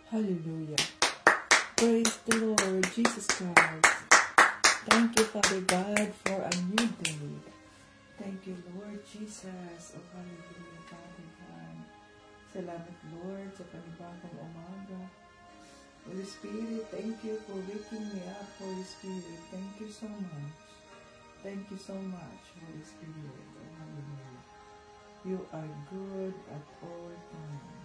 Hallelujah. Praise the Lord Jesus Christ. Thank you, Father God, for a new day. Thank you, Lord Jesus. Oh, hallelujah, Father God. Salamat, Lord, sa panibagong umaga. Holy Spirit, thank you for waking me up, Holy Spirit. Thank you so much. Thank you so much, Holy Spirit. Oh, hallelujah. You are good at all times.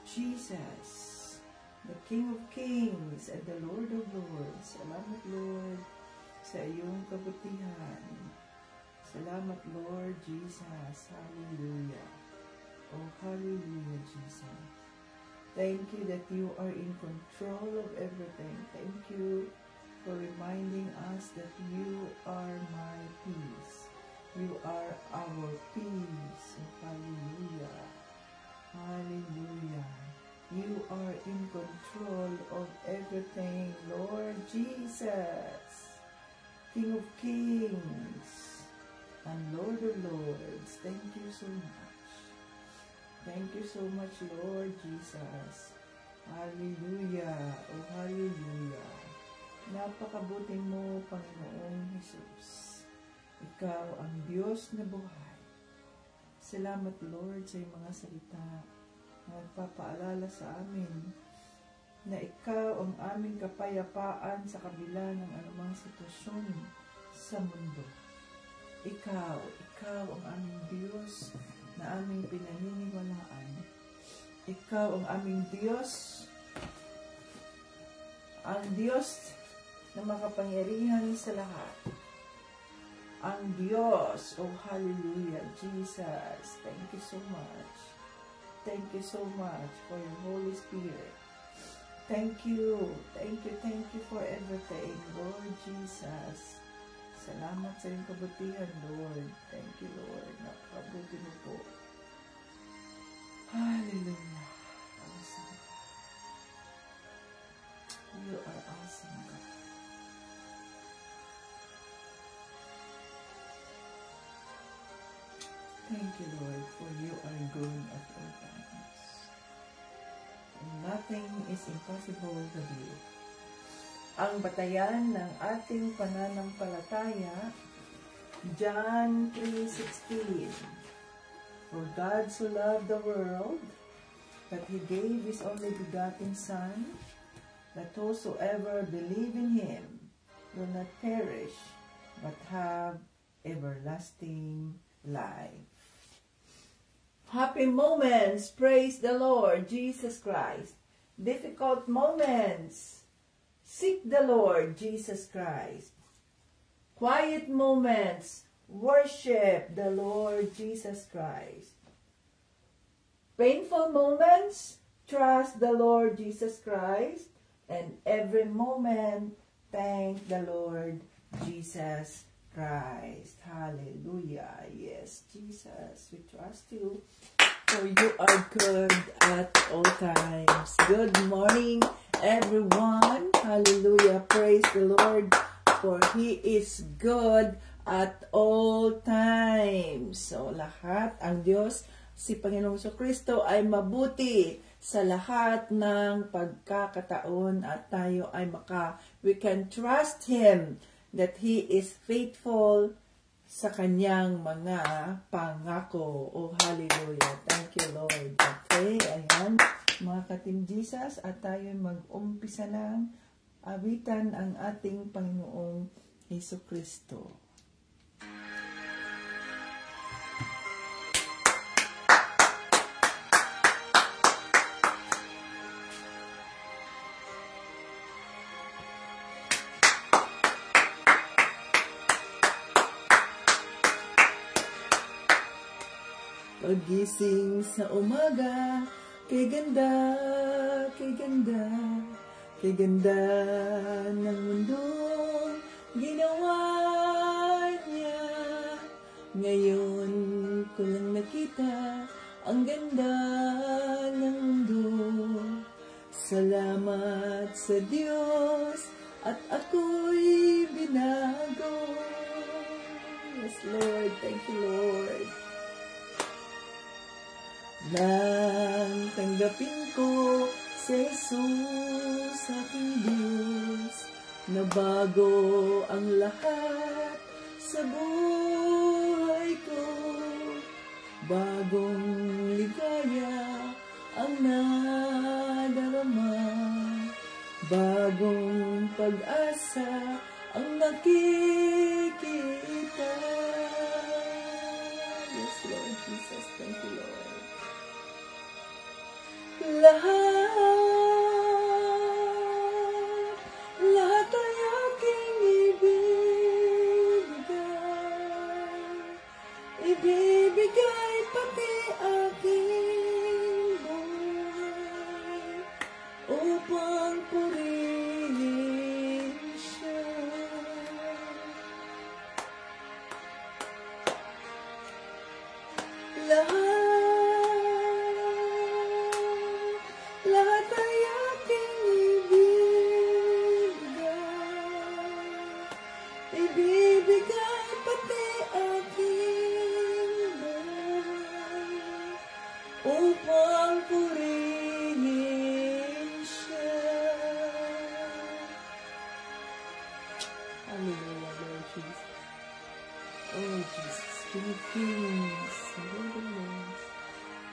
Jesus, the King of Kings and the Lord of Lords. Salamat, Lord, sa iyong kabutihan. Salamat, Lord Jesus. Hallelujah. Oh, hallelujah, Jesus. Thank you that you are in control of everything. Thank you for reminding us that you are my peace. You are our peace. Oh, hallelujah. Hallelujah. You are in control of everything, Lord Jesus, King of Kings and Lord of Lords. Thank you so much. Thank you so much, Lord Jesus. Hallelujah. Oh, hallelujah. Napakabuti mo, Panginoong Jesus. Ikaw ang Diyos na buhay. Salamat, Lord, sa iyong mga salita na nagpapaalala sa amin na ikaw ang aming kapayapaan sa kabila ng anumang sitwasyon sa mundo. Ikaw ang aming Diyos na aming pinaniniwalaan. Ikaw ang aming Diyos, ang Diyos na makapangyarihan sa lahat. Ang Diyos, oh hallelujah, Jesus, thank you so much. Thank you so much for your Holy Spirit. Thank you for everything, Lord Jesus. Salamat sa iyong kabutihan, Lord. Thank you, Lord. Napakabuti mo po. Hallelujah. Awesome God. You are awesome God. Thank you, Lord, for you are good at all times. Nothing is impossible with you. Ang batayan ng ating pananampalataya, John 3:16. For God so loved the world that He gave His only begotten Son, that whosoever believe in Him will not perish, but have everlasting life. Happy moments, praise the Lord Jesus Christ. Difficult moments, seek the Lord Jesus Christ. Quiet moments, worship the Lord Jesus Christ. Painful moments, trust the Lord Jesus Christ. And every moment, thank the Lord Jesus Christ. Hallelujah. Yes, Jesus, we trust you. For you are good at all times. Good morning, everyone. Hallelujah. Praise the Lord. For He is good at all times. So, lahat, ang Diyos, si Panginoong Kristo ay mabuti sa lahat ng pagkakataon at tayo ay we can trust Him that He is faithful sa kanyang mga pangako. Oh, hallelujah. Thank you, Lord. Okay, ayan, mga ka-Team Jesus, at tayo mag-umpisa ng awitan ang ating Panginoong Jesucristo. Pagising sa umaga, kay ganda, kay ganda, kay ganda ng mundong ginawa niya. Ngayon ko lang nakita ang ganda ng mundo. Salamat sa Diyos at ako'y binago. Yes, Lord. Thank you, Lord. Nang tanggapin ko si Jesus aking Diyos, na bago ang lahat sa buhay ko. Bagong ligaya ang nadarama, bagong pag-asa ang nakikita. Yes, Lord Jesus, thank you, Lord. Lahat ay aking ibibigay pati aking buhay, upang purihin siya. Lahat ay aking ibibigay pati aking buhay, upang purihin siya. Hallelujah, Lord Jesus. Oh, Jesus, King of Kings, Lord of Lords,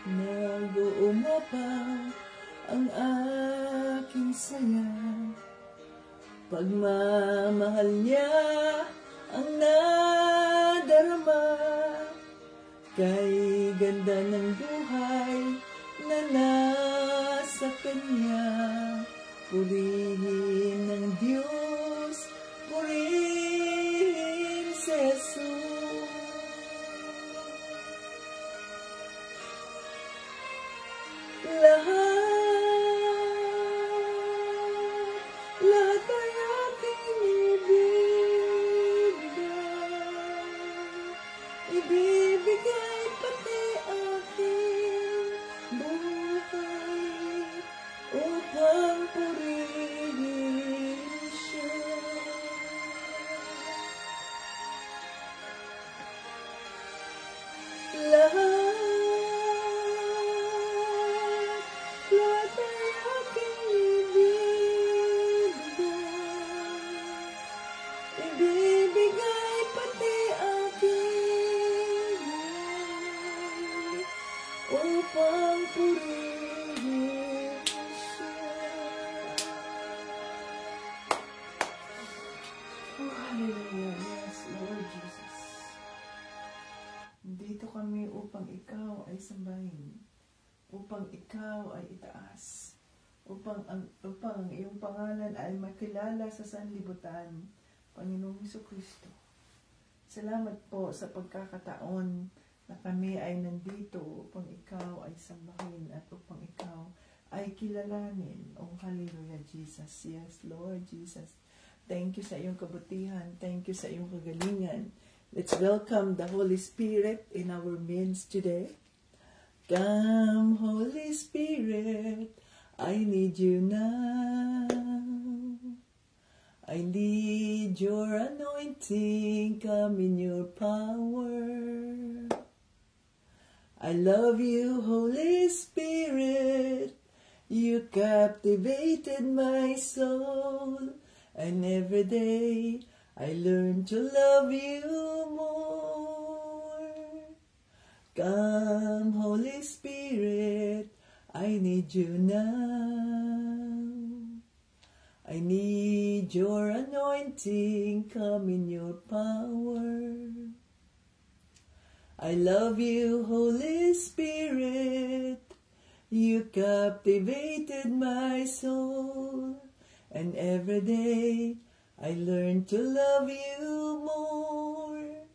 nag-uumapang ang aking saya. Pagmamahal niya ang nadarama, kay ganda ng buhay na nasa kanya. Purihin ng Diyos, purihin si Jesus. Lahat ay aking ibibigay pati aking buhay, upang purihin siya. Lahat ay aking ibibigay pati aking buhay, upang purihin siya. Oh, hallelujah. Yes, Lord Jesus. Dito kami upang ikaw ay sambahin, upang ikaw ay itaas, upang iyong pangalan ay makilala sa sanlibutan, Panginoong Jesucristo. Salamat po sa pagkakataon na kami ay nandito upang ikaw ay sambahin at upang ikaw ay kilalanin. Oh, hallelujah, Jesus. Yes, Lord Jesus. Thank you sa iyong kabutihan. Thank you sa iyong kagalingan. Let's welcome the Holy Spirit in our midst today. Come, Holy Spirit, I need you now. I need your anointing, come in your power. I love you, Holy Spirit, you captivated my soul, and every day I learn to love you more. Come, Holy Spirit, I need you now. I need your anointing, come in your power. I love you, Holy Spirit, you captivated my soul, and every day I learn to love you more.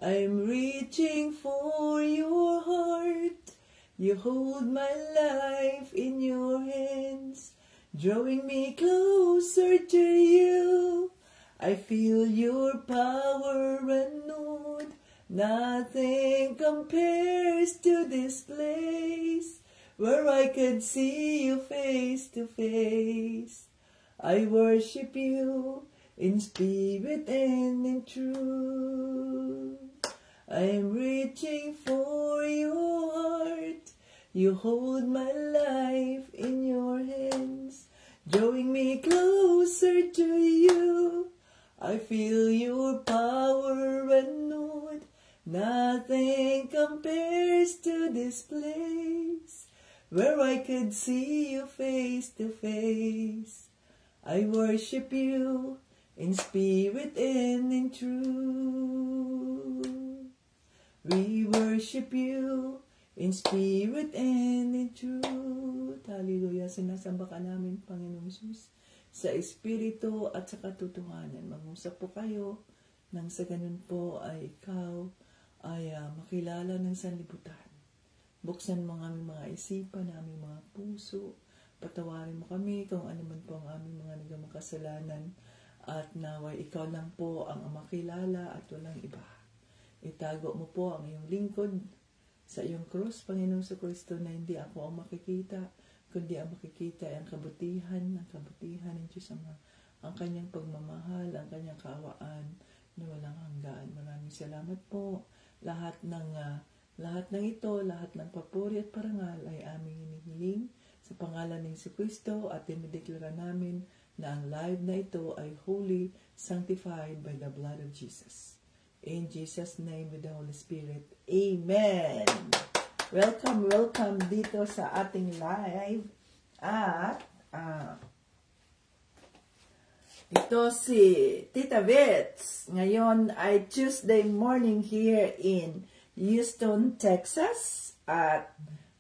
I'm reaching for your heart, you hold my life in your hands, drawing me closer to you. I feel your power renewed. Nothing compares to this place, where I could see you face to face. I worship you in spirit and in truth. I'm reaching for your heart. You hold my life in your hands. I feel your power and Lord, nothing compares to this place, where I could see you face to face. I worship you in spirit and in truth. We worship you in spirit and in truth. Hallelujah. Sinasamba ka namin, Panginoong Jesus, sa espiritu at sa katotohanan. Mag-usap po kayo nang sa ganun po ay ikaw ay makilala ng sanlibutan. Buksan mo ang aming mga isipan, aming mga puso. Patawarin mo kami kung ano man po ang aming mga nagamang kasalanan. At naway ikaw lang po ang makilala at walang iba. Itago mo po ang iyong lingkod sa iyong krus, Panginoong Kristo, na hindi ako ang makikita, kundi ang makikita ay ang kabutihan ng Diyos Ama, ang kanyang pagmamahal, ang kanyang kaawaan na walang hanggan. Maraming salamat po. Lahat ng ito, lahat ng papuri at parangal ay aming hinihiling sa pangalan ng Kristo at dinideklara namin na ang live na ito ay holy, sanctified by the blood of Jesus. In Jesus' name with the Holy Spirit. Amen. Welcome dito sa ating live. At ito si Tita Vits. Ngayon ay Tuesday morning here in Houston, Texas. At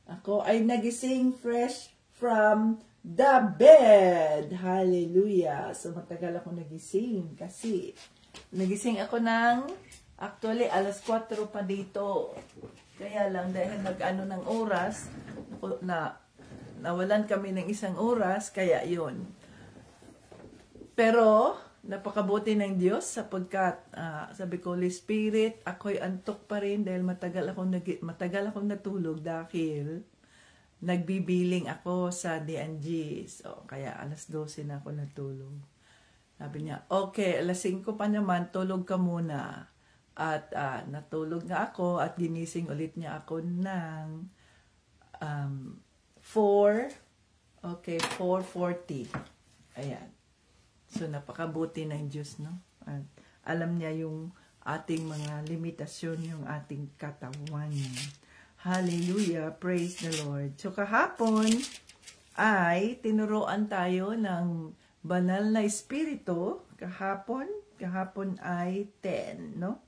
ako ay nagising fresh from the bed. Hallelujah. So matagal ako nagising kasi nagising ako actually alas 4 pa dito. Kaya lang dahil nag-ano ng oras, nawalan kami ng isang oras, kaya yun. Pero napakabuti ng Diyos sapagkat sabi ko, Holy Spirit, ako'y antok pa rin dahil matagal akong natulog dahil nagbibiling ako sa D&G. So, kaya alas 12 na ako natulog. Sabi niya, okay, alas 5 pa naman, tulog ka muna. At natulog nga ako at ginising ulit niya ako ng 4:40. Ayan. So, napakabuti ng Diyos, no? At alam niya yung ating mga limitasyon, yung ating katawan. Hallelujah. Praise the Lord. So, kahapon ay tinuruan tayo ng banal na espiritu. Kahapon ay 10, no?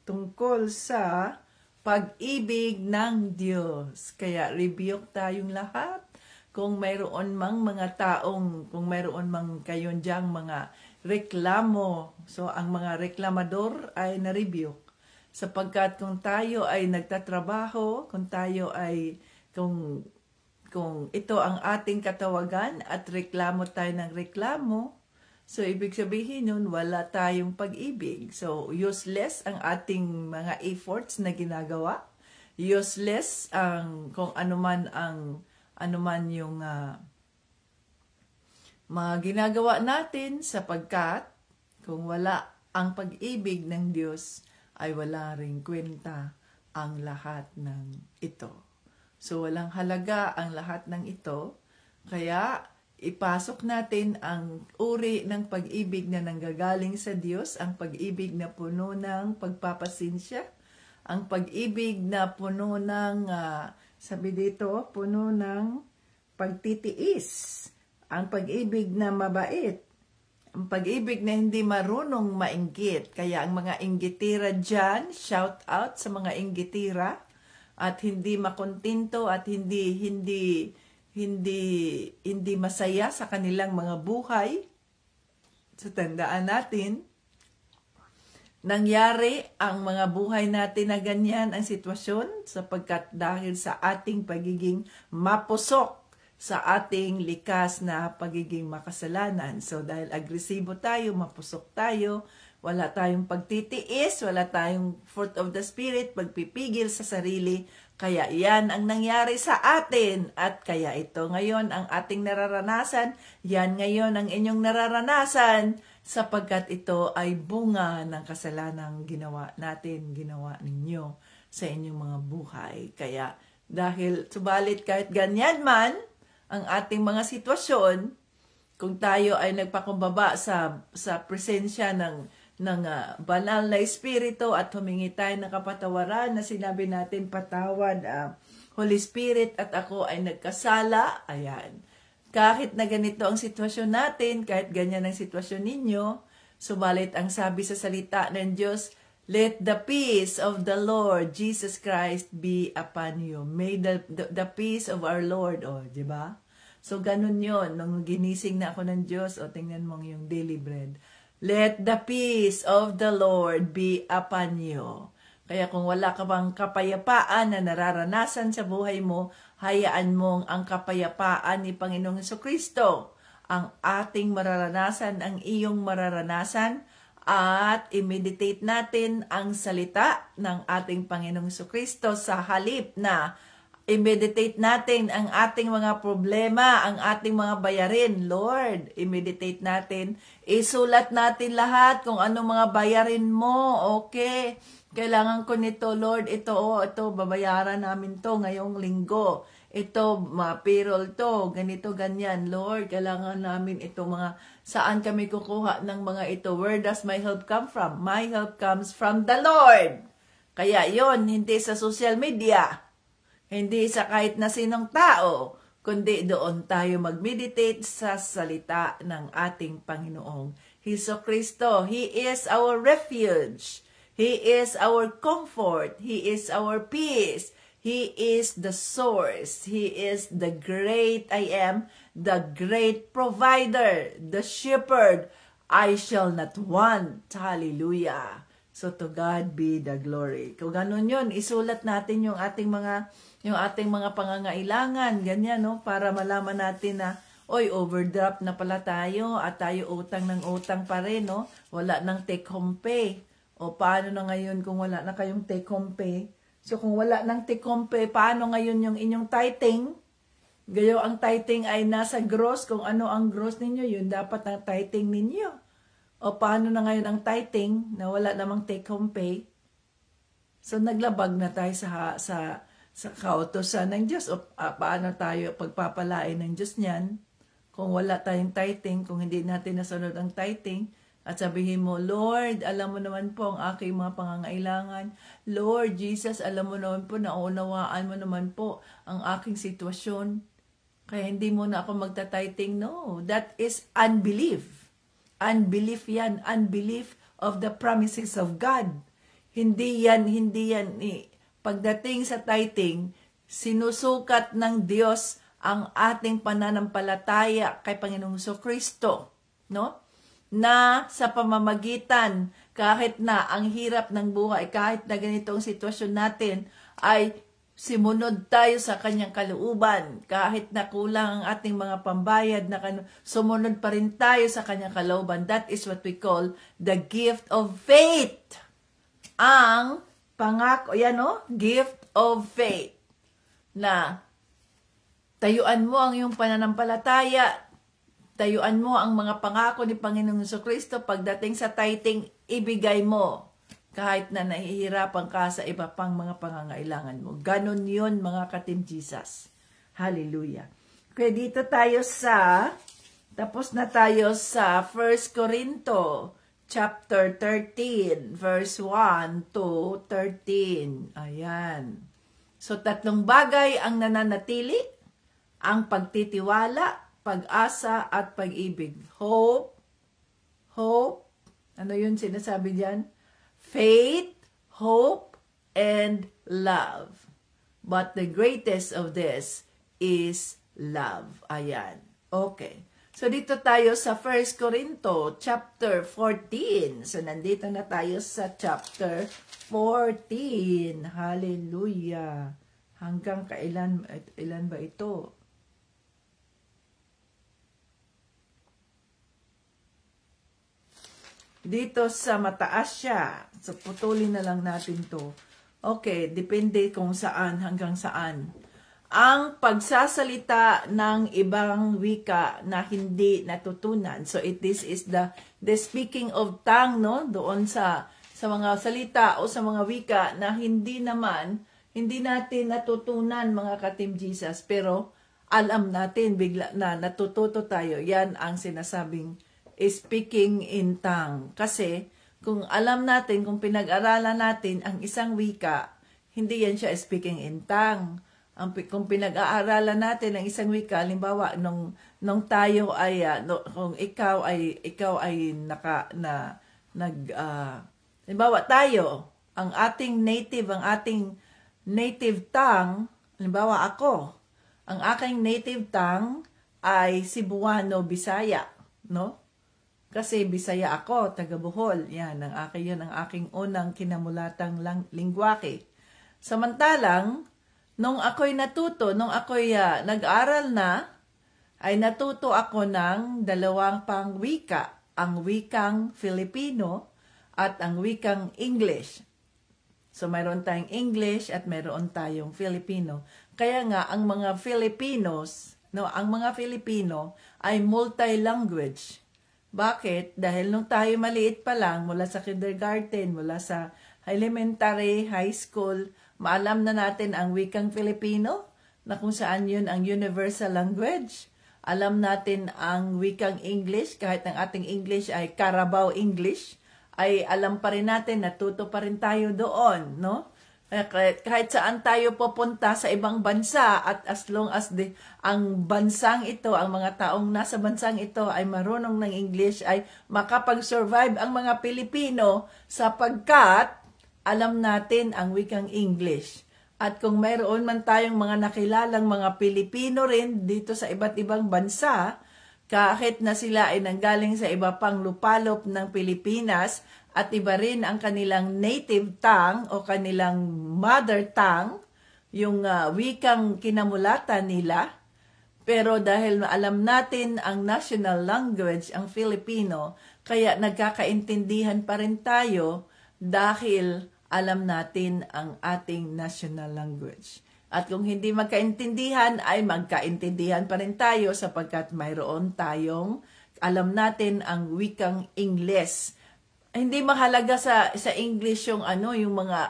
Tungkol sa pag-ibig ng Diyos. Kaya rebuke tayong lahat. Kung mayroon mang mga taong, kung mayroon mang kayon diyang mga reklamo, so ang mga reklamador ay na-rebuke. Sapagkat kung tayo ay nagtatrabaho, kung ito ang ating katawagan at reklamo tayo ng reklamo, so ibig sabihin nun, wala tayong pag-ibig. So useless ang ating mga efforts na ginagawa. Useless ang kung anuman yung mga ginagawa natin sapagkat kung wala ang pag-ibig ng Diyos ay wala ring kwenta ang lahat ng ito. So walang halaga ang lahat ng ito, kaya ipasok natin ang uri ng pag-ibig na nanggagaling sa Diyos, ang pag-ibig na puno ng pagpapasensya, ang pag-ibig na puno ng sabi dito, puno ng pagtitiis. Ang pag-ibig na mabait. Ang pag-ibig na hindi marunong mainggit. Kaya ang mga inggitira dyan, shout out sa mga inggitira. At hindi makontento at hindi masaya sa kanilang mga buhay. So tandaan natin, nangyari ang mga buhay natin na ganyan ang sitwasyon sapagkat dahil sa ating pagiging mapusok sa ating likas na pagiging makasalanan. So dahil agresibo tayo, mapusok tayo, wala tayong pagtitiis, wala tayong fruit of the Spirit, pagpipigil sa sarili, kaya yan ang nangyari sa atin. At kaya ito ngayon ang ating nararanasan, yan ngayon ang inyong nararanasan, sapagkat ito ay bunga ng kasalanang ginawa ninyo sa inyong mga buhay. Kaya subalit kahit ganyan man ang ating mga sitwasyon, kung tayo ay nagpakumbaba sa presensya ng banal na Espiritu at humingi tayo ng kapatawaran na sinabi natin, patawad, Holy Spirit, at ako ay nagkasala. Ayan. Kahit na ganito ang sitwasyon natin, kahit ganyan ang sitwasyon ninyo, subalit ang sabi sa salita ng Diyos, let the peace of the Lord Jesus Christ be upon you. May the peace of our Lord, di ba? So, ganun yon. Nung ginising na ako ng Diyos, tingnan mo yung daily bread. Let the peace of the Lord be upon you. Kaya kung wala ka bang kapayapaan na nararanasan sa buhay mo, hayaan mong ang kapayapaan ni Panginoong Jesucristo ang ating mararanasan, ang iyong mararanasan, at i-meditate natin ang salita ng ating Panginoong Jesucristo sa halip na i-meditate natin ang ating mga problema, ang ating mga bayarin. Lord, i-meditate natin, isulat natin lahat kung anong mga bayarin mo, okay? Kailangan ko nito, Lord, ito, babayaran namin to ngayong linggo. Ito, payroll to, ganito, ganyan. Lord, kailangan namin ito, saan kami kukuha ng mga ito? Where does my help come from? My help comes from the Lord. Kaya yon, hindi sa social media, hindi sa kahit na sinong tao, kundi doon tayo mag-meditate sa salita ng ating Panginoong Jesucristo. He is our refuge. He is our comfort. He is our peace. He is the source. He is the great I am, the great provider, the shepherd. I shall not want. Hallelujah. So to God be the glory. Kung ganun yun, isulat natin yung ating mga pangangailangan, ganyan, no? Para malaman natin na, overdraft na pala tayo at tayo utang ng utang pa rin, no? Wala nang take home pay. O paano na ngayon kung wala na kayong take home pay? So kung wala nang take home pay, paano ngayon yung inyong tithing? Gayo ang tithing ay nasa gross, kung ano ang gross ninyo, yun dapat ang tithing ninyo. O paano na ngayon ang tithing na wala namang take home pay? So naglabag na tayo sa kautosan ng Diyos. O paano tayo pagpapalain ng Diyos niyan kung wala tayong tithing, kung hindi natin nasunod ang tithing? At sabihin mo, Lord, alam mo naman po ang aking mga pangangailangan. Lord Jesus, alam mo naman po, naunawaan mo naman po ang aking sitwasyon. Kaya hindi mo na ako magta-tithing. No, that is unbelief. Unbelief yan. Unbelief of the promises of God. Hindi yan. Pagdating sa tithing, sinusukat ng Diyos ang ating pananampalataya kay Panginoong Jesucristo, no? Na sa pamamagitan, kahit na ang hirap ng buhay, kahit na ganitong sitwasyon natin, ay sumunod tayo sa kanyang kalooban. Kahit na kulang ang ating mga pambayad, sumunod pa rin tayo sa kanyang kalooban. That is what we call the gift of faith. Ang pangako, gift of faith. Na tayuan mo ang iyong pananampalataya, tayuan mo ang mga pangako ni Panginoong Jesucristo. Pagdating sa tithing, ibigay mo. Kahit na nahihirapan ka sa iba pang mga pangangailangan mo. Ganon yun, mga ka-Team Jesus. Hallelujah. Okay, dito tayo tapos na tayo sa 1 Corinto, chapter 13, verse 1 to 13. Ayan. So, 3 bagay ang nananatili, ang pagtitiwala, pag-asa at pag-ibig. Hope. Ano yun sinasabi diyan? Faith, hope, and love. But the greatest of this is love. Ayan. Okay. So dito tayo sa 1 Corinto chapter 14. So nandito na tayo sa chapter 14. Hallelujah. Hanggang ilan ba ito? Dito sa mataas siya. So, putulin na lang natin to. Okay, depende kung saan hanggang saan. Ang pagsasalita ng ibang wika na hindi natutunan. So, this is the speaking of tongue, no? Doon sa mga salita o sa mga wika na hindi natin natutunan, mga ka-Team Jesus. Pero, alam natin bigla na natututo tayo. Yan ang sinasabing speaking in tongue. Kasi kung alam natin, kung pinag-aralan natin ang isang wika, hindi yan siya speaking in tongue. Kung pinag-aaralan natin ang isang wika, halimbawa nung tayo ay kung ikaw ay halimbawa tayo, ang ating native tongue, halimbawa ako, ang aking native tongue ay Cebuano Bisaya, no? Kasi Bisaya ako, taga Bohol. Yan ang aking unang kinamulatang lingwahe. Samantalang nung ako'y nag-aral na, ay natuto ako ng dalawang pangwika, ang wikang Filipino at ang wikang English. So mayroon tayong English at mayroon tayong Filipino. Kaya nga ang mga Filipinos, ang mga Filipino ay multi-language. Bakit? Dahil nung tayo maliit pa lang, mula sa kindergarten, mula sa elementary, high school, maalam na natin ang wikang Filipino, na kung saan yun ang universal language. Alam natin ang wikang English, kahit ang ating English ay Carabao English, ay alam pa rin natin, natuto pa rin tayo doon, no? Kahit saan tayo pupunta sa ibang bansa, at as long as ang bansang ito, ang mga taong nasa bansang ito ay marunong ng English, ay makapag-survive ang mga Pilipino sapagkat alam natin ang wikang English. At kung mayroon man tayong mga nakilalang mga Pilipino rin dito sa iba't ibang bansa, kahit na sila ay nanggaling sa iba pang lupalop ng Pilipinas at iba rin ang kanilang native tongue o kanilang mother tongue, yung wikang kinamulatan nila, pero dahil alam natin ang national language, ang Filipino, kaya nagkakaintindihan pa rin tayo dahil alam natin ang ating national language. At kung hindi magkaintindihan, ay magkaintindihan pa rin tayo sapagkat mayroon tayong, alam natin ang wikang Ingles. Hindi mahalaga sa English yung yung mga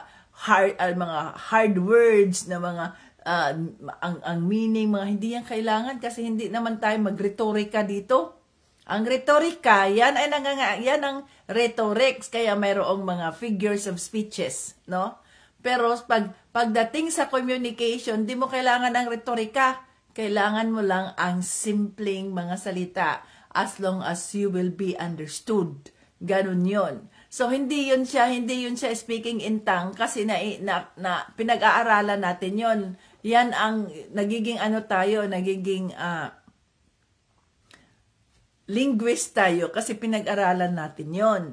hard words na mga ang meaning, mga hindi yan kailangan kasi hindi naman tayo magretorika dito. Ang retorika, yan ang rhetorics, kaya mayroong mga figures of speeches, no? Pero pagdating sa communication, di mo kailangan ng retorika. Kailangan mo lang ang simpleng mga salita as long as you will be understood. Ganun yun. So, hindi yun siya speaking in tongue kasi na pinag-aaralan natin yun. Yan ang nagiging nagiging linguist tayo kasi pinag-aralan natin yon.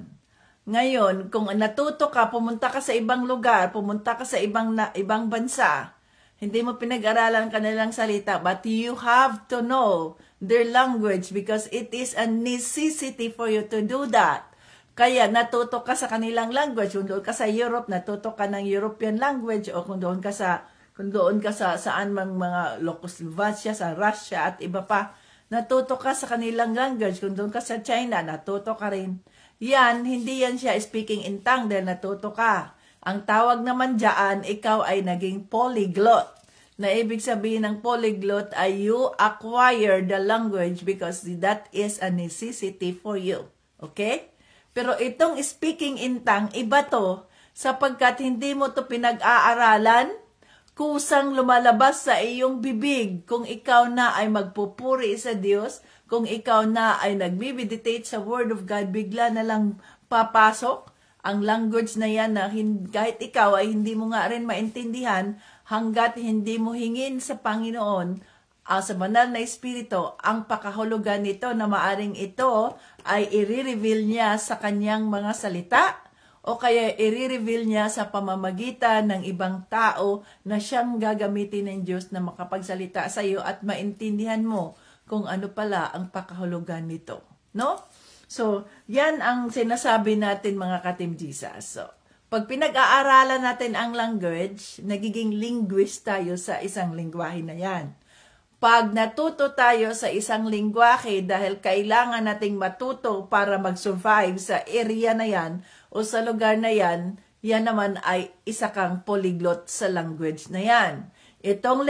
Ngayon, kung natuto ka, pumunta ka sa ibang lugar, pumunta ka sa ibang bansa, hindi mo pinag-aralan kanilang salita, but you have to know their language because it is a necessity for you to do that. Kaya natuto ka sa kanilang language. Kung doon ka sa Europe, natuto ka ng European language, o kung doon ka sa saan mang mga Czechoslovakia, sa Russia at iba pa, natuto ka sa kanilang language. Kung doon ka sa China, natuto ka rin. Yan, hindi yan siya speaking in tongue dahil natuto ka. Ang tawag naman dyan, ikaw ay naging polyglot. Na ibig sabihin ng polyglot ay you acquire the language because that is a necessity for you. Okay? Pero itong speaking in tongue, iba to, sapagkat hindi mo to pinag-aaralan, kusang lumalabas sa iyong bibig kung ikaw na ay magpupuri sa Diyos, kung ikaw na ay nagme-meditate sa Word of God, bigla na lang papasok ang language na yan na kahit ikaw ay hindi mo nga rin maintindihan hanggat hindi mo hingin sa Panginoon, sa banal na Espiritu, ang pakahulugan nito na maaring ito ay i-reveal niya sa kanyang mga salita o kaya i-reveal niya sa pamamagitan ng ibang tao na siyang gagamitin ng Diyos na makapagsalita sa iyo at maintindihan mo kung ano pala ang pakahulugan nito. No? So, yan ang sinasabi natin mga ka-Team Jesus. So, pag pinag-aaralan natin ang language, nagiging linguist tayo sa isang lingwahe na yan. Pag natuto tayo sa isang lingwahe dahil kailangan nating matuto para mag-survive sa area na yan o sa lugar na yan, yan naman ay isa kang polyglot sa language na yan. Itong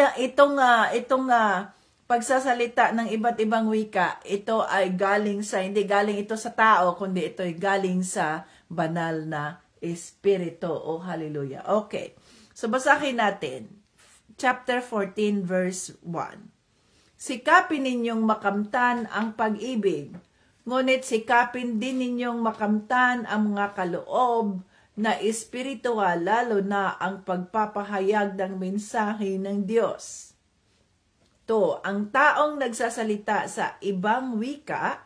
pagsasalita ng iba't ibang wika, ito ay galing sa, hindi galing ito sa tao, kundi ito ay galing sa banal na Espiritu. Oh, hallelujah. Okay. So, basahin natin. Chapter 14, verse 1. Sikapin ninyong makamtan ang pag-ibig, ngunit sikapin din ninyong makamtan ang mga kaloob na espiritual, lalo na ang pagpapahayag ng mensahe ng Diyos. To, ang taong nagsasalita sa ibang wika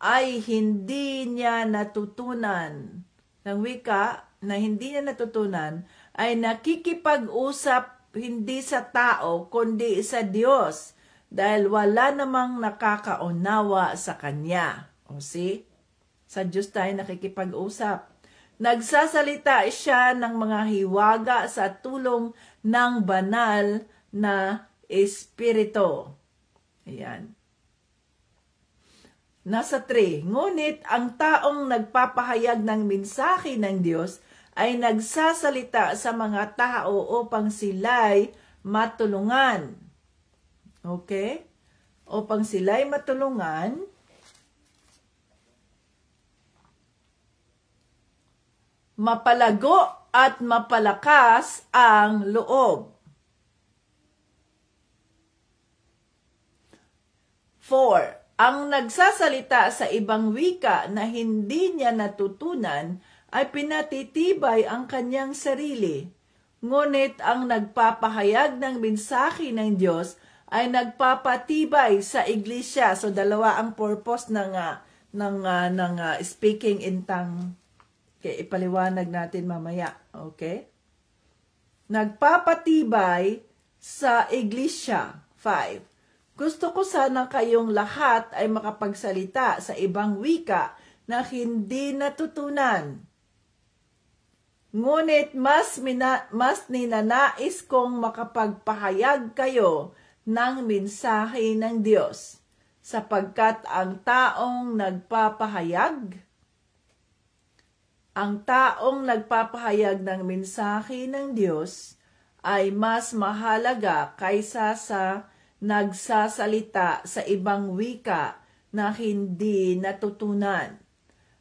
ay hindi niya natutunan. Ng wika na hindi niya natutunan ay nakikipag-usap hindi sa tao kundi sa Diyos, dahil wala namang nakakaunawa sa Kanya. O see? Sa Diyos tayo nakikipag-usap. Nagsasalita siya ng mga hiwaga sa tulong ng banal na Espiritu. Ayan. Nasa 3. Ngunit ang taong nagpapahayag ng mensahe ng Diyos ay nagsasalita sa mga tao upang sila'y matulungan. Okay? Upang sila'y matulungan, mapalago at mapalakas ang loob. 4. Ang nagsasalita sa ibang wika na hindi niya natutunan ay pinatitibay ang kanyang sarili. Ngunit ang nagpapahayag ng mensahe ng Diyos ay nagpapatibay sa iglesia. So, dalawa ang purpose ng speaking in tongue. Okay, ipaliwanag natin mamaya. Okay? Nagpapatibay sa iglesia. 5. Gusto ko sana kayong lahat ay makapagsalita sa ibang wika na hindi natutunan. Ngunit mas ninanais kong makapagpahayag kayo ng mensahe ng Diyos, sapagkat ang taong nagpapahayag ng mensahe ng Diyos ay mas mahalaga kaysa sa nagsasalita sa ibang wika na hindi natutunan.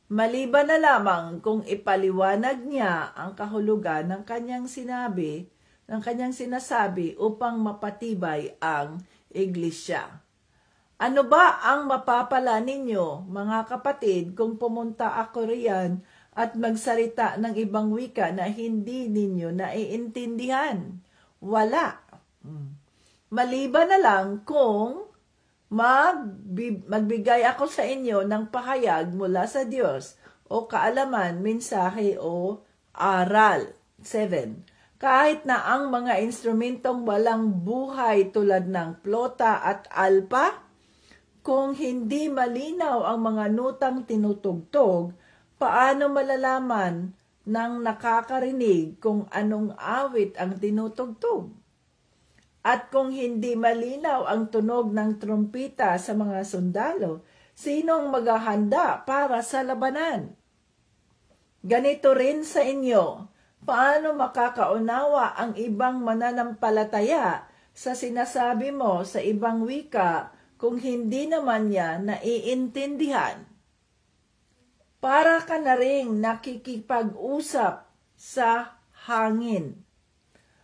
Maliban na lamang kung ipaliwanag niya ang kahulugan ng kanyang sinasabi upang mapatibay ang iglesia. Ano ba ang mapapala ninyo, mga kapatid, kung pumunta ako riyan at magsalita ng ibang wika na hindi ninyo naiintindihan? Wala. Maliban na lang kung magbigay ako sa inyo ng pahayag mula sa Diyos o kaalaman, mensahe o aral. 7. Kahit na ang mga instrumentong walang buhay tulad ng plota at alpa, kung hindi malinaw ang mga notang tinutugtog, paano malalaman ng nakakarinig kung anong awit ang tinutugtog? At kung hindi malinaw ang tunog ng trumpeta sa mga sundalo, sinong maghahanda para sa labanan? Ganito rin sa inyo, paano makakaunawa ang ibang mananampalataya sa sinasabi mo sa ibang wika kung hindi naman niya naiintindihan? Para ka na ring nakikipag-usap sa hangin.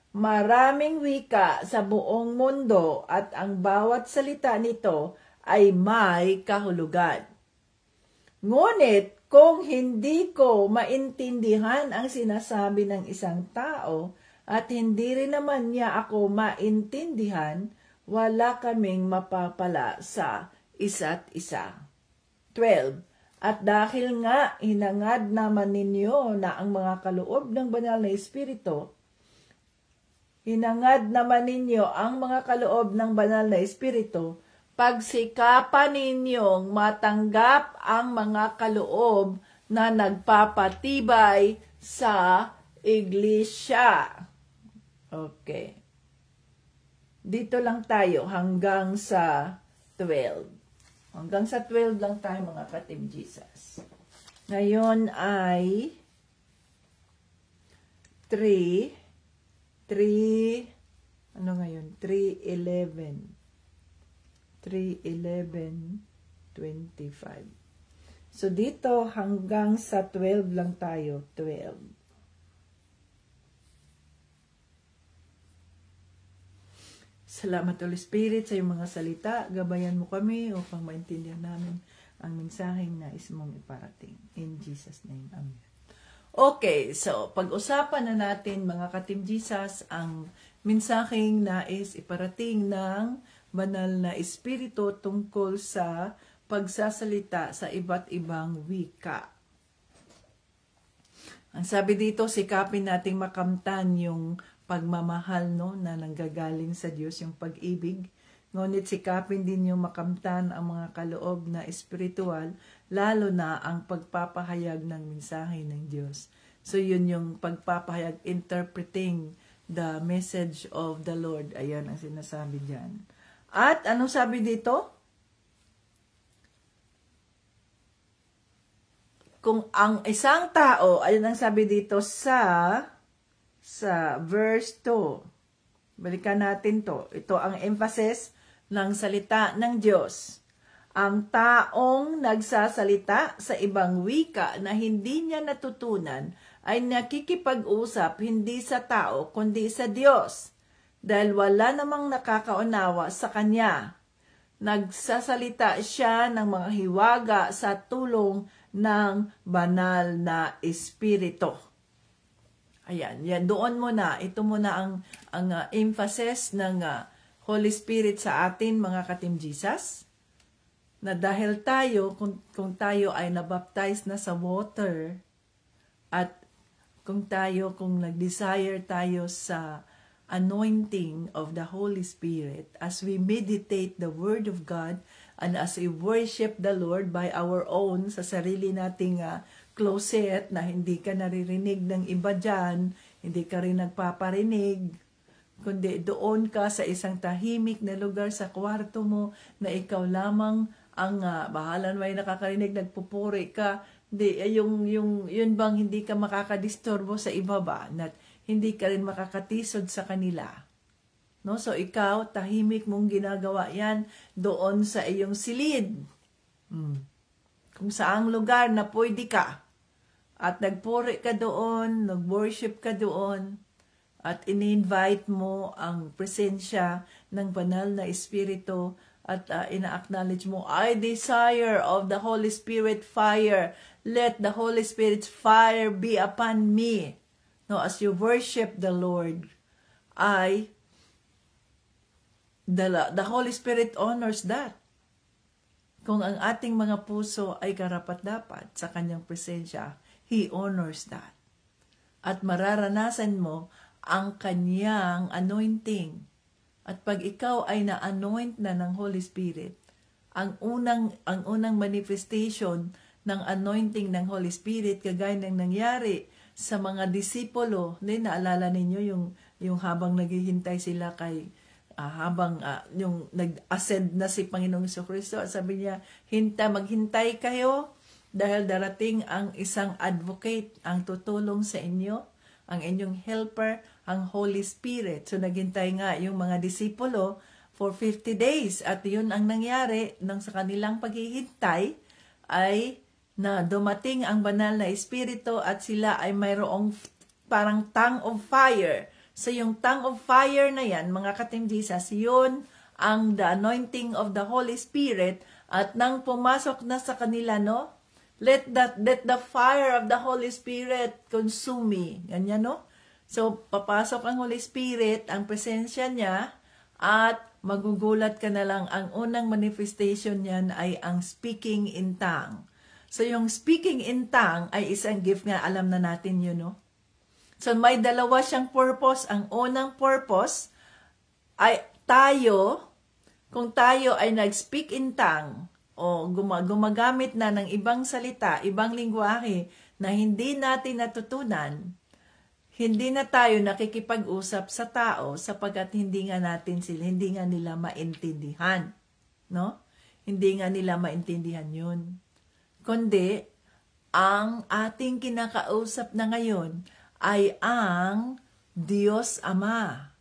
Maraming wika sa buong mundo at ang bawat salita nito ay may kahulugan. Ngunit kung hindi ko maintindihan ang sinasabi ng isang tao at hindi rin naman niya ako maintindihan, wala kaming mapapala sa isa't isa. 12. At dahil nga hinangad naman ninyo na ang mga kaloob ng banal na Espiritu, pagsikapan ninyong matanggap ang mga kaloob na nagpapatibay sa iglesia. Okay. Dito lang tayo hanggang sa 12. Hanggang sa 12 lang tayo, mga ka-Team Jesus. Ngayon ay 3:11. 3:11-25. So dito hanggang sa 12 lang tayo, 12. Salamat Holy Spirit sa iyong mga salita. Gabayan mo kami upang maintindihan namin ang mensaheng nais mong iparating. In Jesus' name, Amen. Okay, so pag-usapan na natin mga ka-Team Jesus ang mensaheng nais iparating ng banal na espiritu tungkol sa pagsasalita sa iba't ibang wika. Ang sabi dito, sikapin nating makamtan yung pagmamahal, no, na nanggagaling sa Diyos, yung pag-ibig. Ngunit sikapin din yung makamtan ang mga kaloob na espiritual, lalo na ang pagpapahayag ng mensahe ng Diyos. So yun yung pagpapahayag, interpreting the message of the Lord. Ayan ang sinasabi dyan. At anong sabi dito? Kung ang isang tao, ayun ang sabi dito sa verse 2. Balikan natin to. Ito ang emphasis ng salita ng Diyos. Ang taong nagsasalita sa ibang wika na hindi niya natutunan ay nakikipag-usap hindi sa tao kundi sa Diyos. Dahil wala namang nakakaunawa sa kanya. Nagsasalita siya ng mga hiwaga sa tulong ng banal na espiritu. Ayan, yan doon muna. Ito muna ang emphasis ng Holy Spirit sa atin mga ka-Team Jesus. Na dahil tayo, kung tayo ay nabaptize na sa water at kung nag-desire tayo sa anointing of the Holy Spirit, as we meditate the Word of God, and as we worship the Lord by our own, sa sarili nating closet, na hindi ka naririnig ng iba dyan, hindi ka rin nagpaparinig, kundi doon ka sa isang tahimik na lugar sa kwarto mo, na ikaw lamang ang bahala may nakakarinig, nagpupuri ka, yun bang hindi ka makakadisturbo sa iba ba? At hindi ka rin makakatisod sa kanila. No? So, ikaw, tahimik mong ginagawa yan doon sa iyong silid. Kung saang lugar na pwede ka. At nagpuri ka doon, nag-worship ka doon, at in-invite mo ang presensya ng banal na espiritu, at ina-acknowledge mo, I desire of the Holy Spirit fire. Let the Holy Spirit's fire be upon me. No, as you worship the Lord, the Holy Spirit honors that. Kung ang ating mga puso ay karapat-dapat sa kanyang presensya, He honors that. At mararanasan mo ang kanyang anointing. At pag ikaw ay na-anoint na ng Holy Spirit, ang unang manifestation ng anointing ng Holy Spirit, kagaya ng nangyari sa mga disipulo, naalala ninyo yung habang naghihintay sila kay yung nag-ascend na si Panginoong Jesucristo, sabi niya, maghintay kayo dahil darating ang isang advocate ang tutulong sa inyo, ang inyong helper, ang Holy Spirit. So naghintay nga yung mga disipulo for 50 days at yun ang nangyari nang sa kanilang paghihintay ay na dumating ang banal na espiritu at sila ay mayroong parang tongue of fire. So yung tongue of fire na yan, mga ka-Team Jesus, yun ang the anointing of the Holy Spirit. At nang pumasok na sa kanila, no? Let the fire of the Holy Spirit consume me. Ganyan, no? So papasok ang Holy Spirit, ang presensya niya, at magugulat ka na lang, ang unang manifestation niyan ay ang speaking in tongue. So, yung speaking in tongue ay isang gift nga, alam na natin yun, no? So, may dalawa siyang purpose. Ang unang purpose ay kung tayo ay nag-speak in tongue, o gumagamit na ng ibang salita, ibang lingwahe, na hindi natin natutunan, hindi na tayo nakikipag-usap sa tao sapagkat hindi nga nila maintindihan. No? Hindi nga nila maintindihan yun. Kundi, ang ating kinakausap na ngayon ay ang Diyos Ama.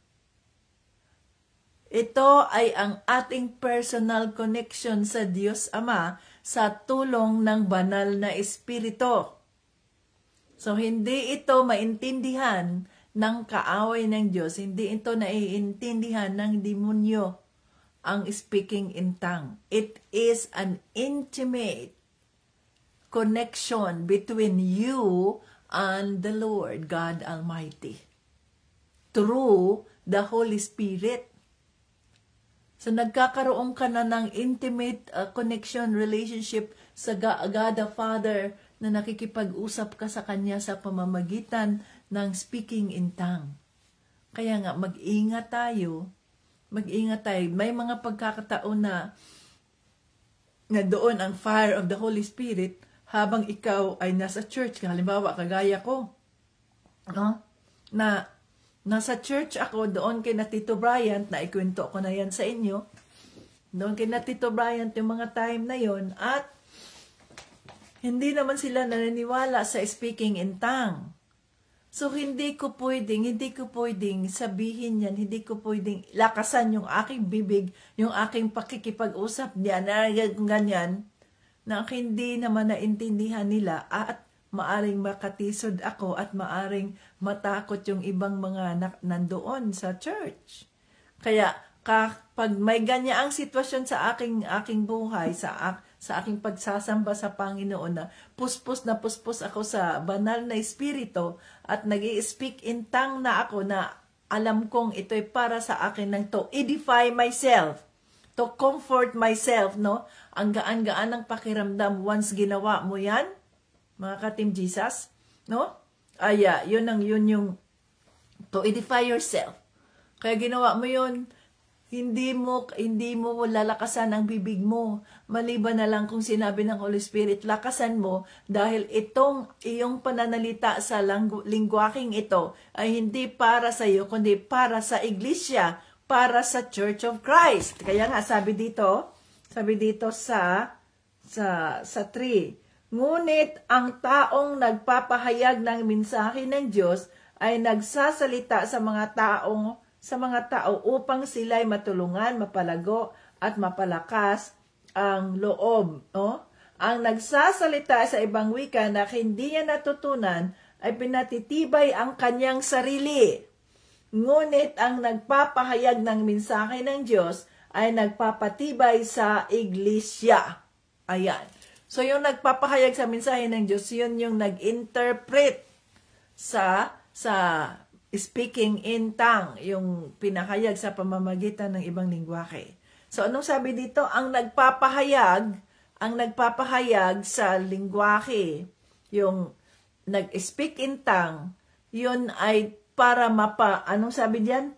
Ito ay ang ating personal connection sa Diyos Ama sa tulong ng banal na Espiritu. So, hindi ito maintindihan ng kaaway ng Diyos, hindi ito naiintindihan ng demonyo, ang speaking in tongue. It is an intimate connection between you and the Lord God Almighty through the Holy Spirit. So, nagkakaroon ka na ng intimate connection, relationship sa God the Father na nakikipag-usap ka sa Kanya sa pamamagitan ng speaking in tongue. Kaya nga, mag-ingat tayo. Mag-ingat tayo. May mga pagkakataon na doon ang fire of the Holy Spirit habang ikaw ay nasa church. Halimbawa, kagaya ko. No? Na nasa church ako, doon kay na Tito Bryant, na ikwento ko na yan sa inyo. Doon kay na Tito Bryant yung mga time na yon, at hindi naman sila naniniwala sa speaking in tongue. So, hindi ko pwedeng sabihin yan, hindi ko pwedeng lakasan yung aking bibig, yung aking pakikipag-usap niya, na ganyan, na hindi naman naintindihan nila, at maaring makatisod ako at maaring matakot yung ibang mga nandoon sa church. Kaya kapag may ganyaang sitwasyon sa aking buhay, sa aking pagsasamba sa Panginoon, na puspos ako sa banal na Espiritu at nag-i-speak in tongue na ako, na alam kong ito'y para sa akin ng to edify myself, to comfort myself, no? Ang gaan-gaan ng pakiramdam once ginawa mo yan, mga ka-Team Jesus, no? Yun yung to edify yourself. Kaya ginawa mo yun, hindi mo lalakasan ang bibig mo. Maliban na lang kung sinabi ng Holy Spirit, lakasan mo, dahil itong iyong pananalita sa lingwaking ito ay hindi para sa iyo, kundi para sa iglesia, para sa Church of Christ. Kaya nga sabi dito sa 3, ngunit ang taong nagpapahayag ng mensahe ng Diyos ay nagsasalita sa mga tao upang sila'y matulungan, mapalago at mapalakas ang loob, no? Ang nagsasalita sa ibang wika na hindi niya natutunan ay pinatitibay ang kanyang sarili. Ngunit ang nagpapahayag ng mensahe ng Diyos ay nagpapatibay sa iglesia. Ayan. So, yung nagpapahayag sa mensahe ng Diyos, yun yung nag-interpret sa speaking in tongue, yung pinahayag sa pamamagitan ng ibang lingwahe. So, anong sabi dito? Ang nagpapahayag sa lingwahe, yung nag-speak in tongue, yun ay para anong sabi diyan?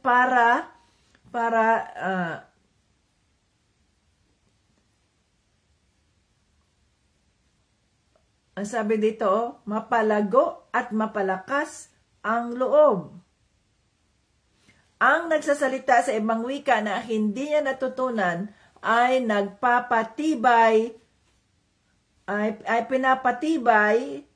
Ang sabi dito, mapalago at mapalakas ang loob. Ang nagsasalita sa ibang wika na hindi niya natutunan ay nagpapatibay, ay pinapatibay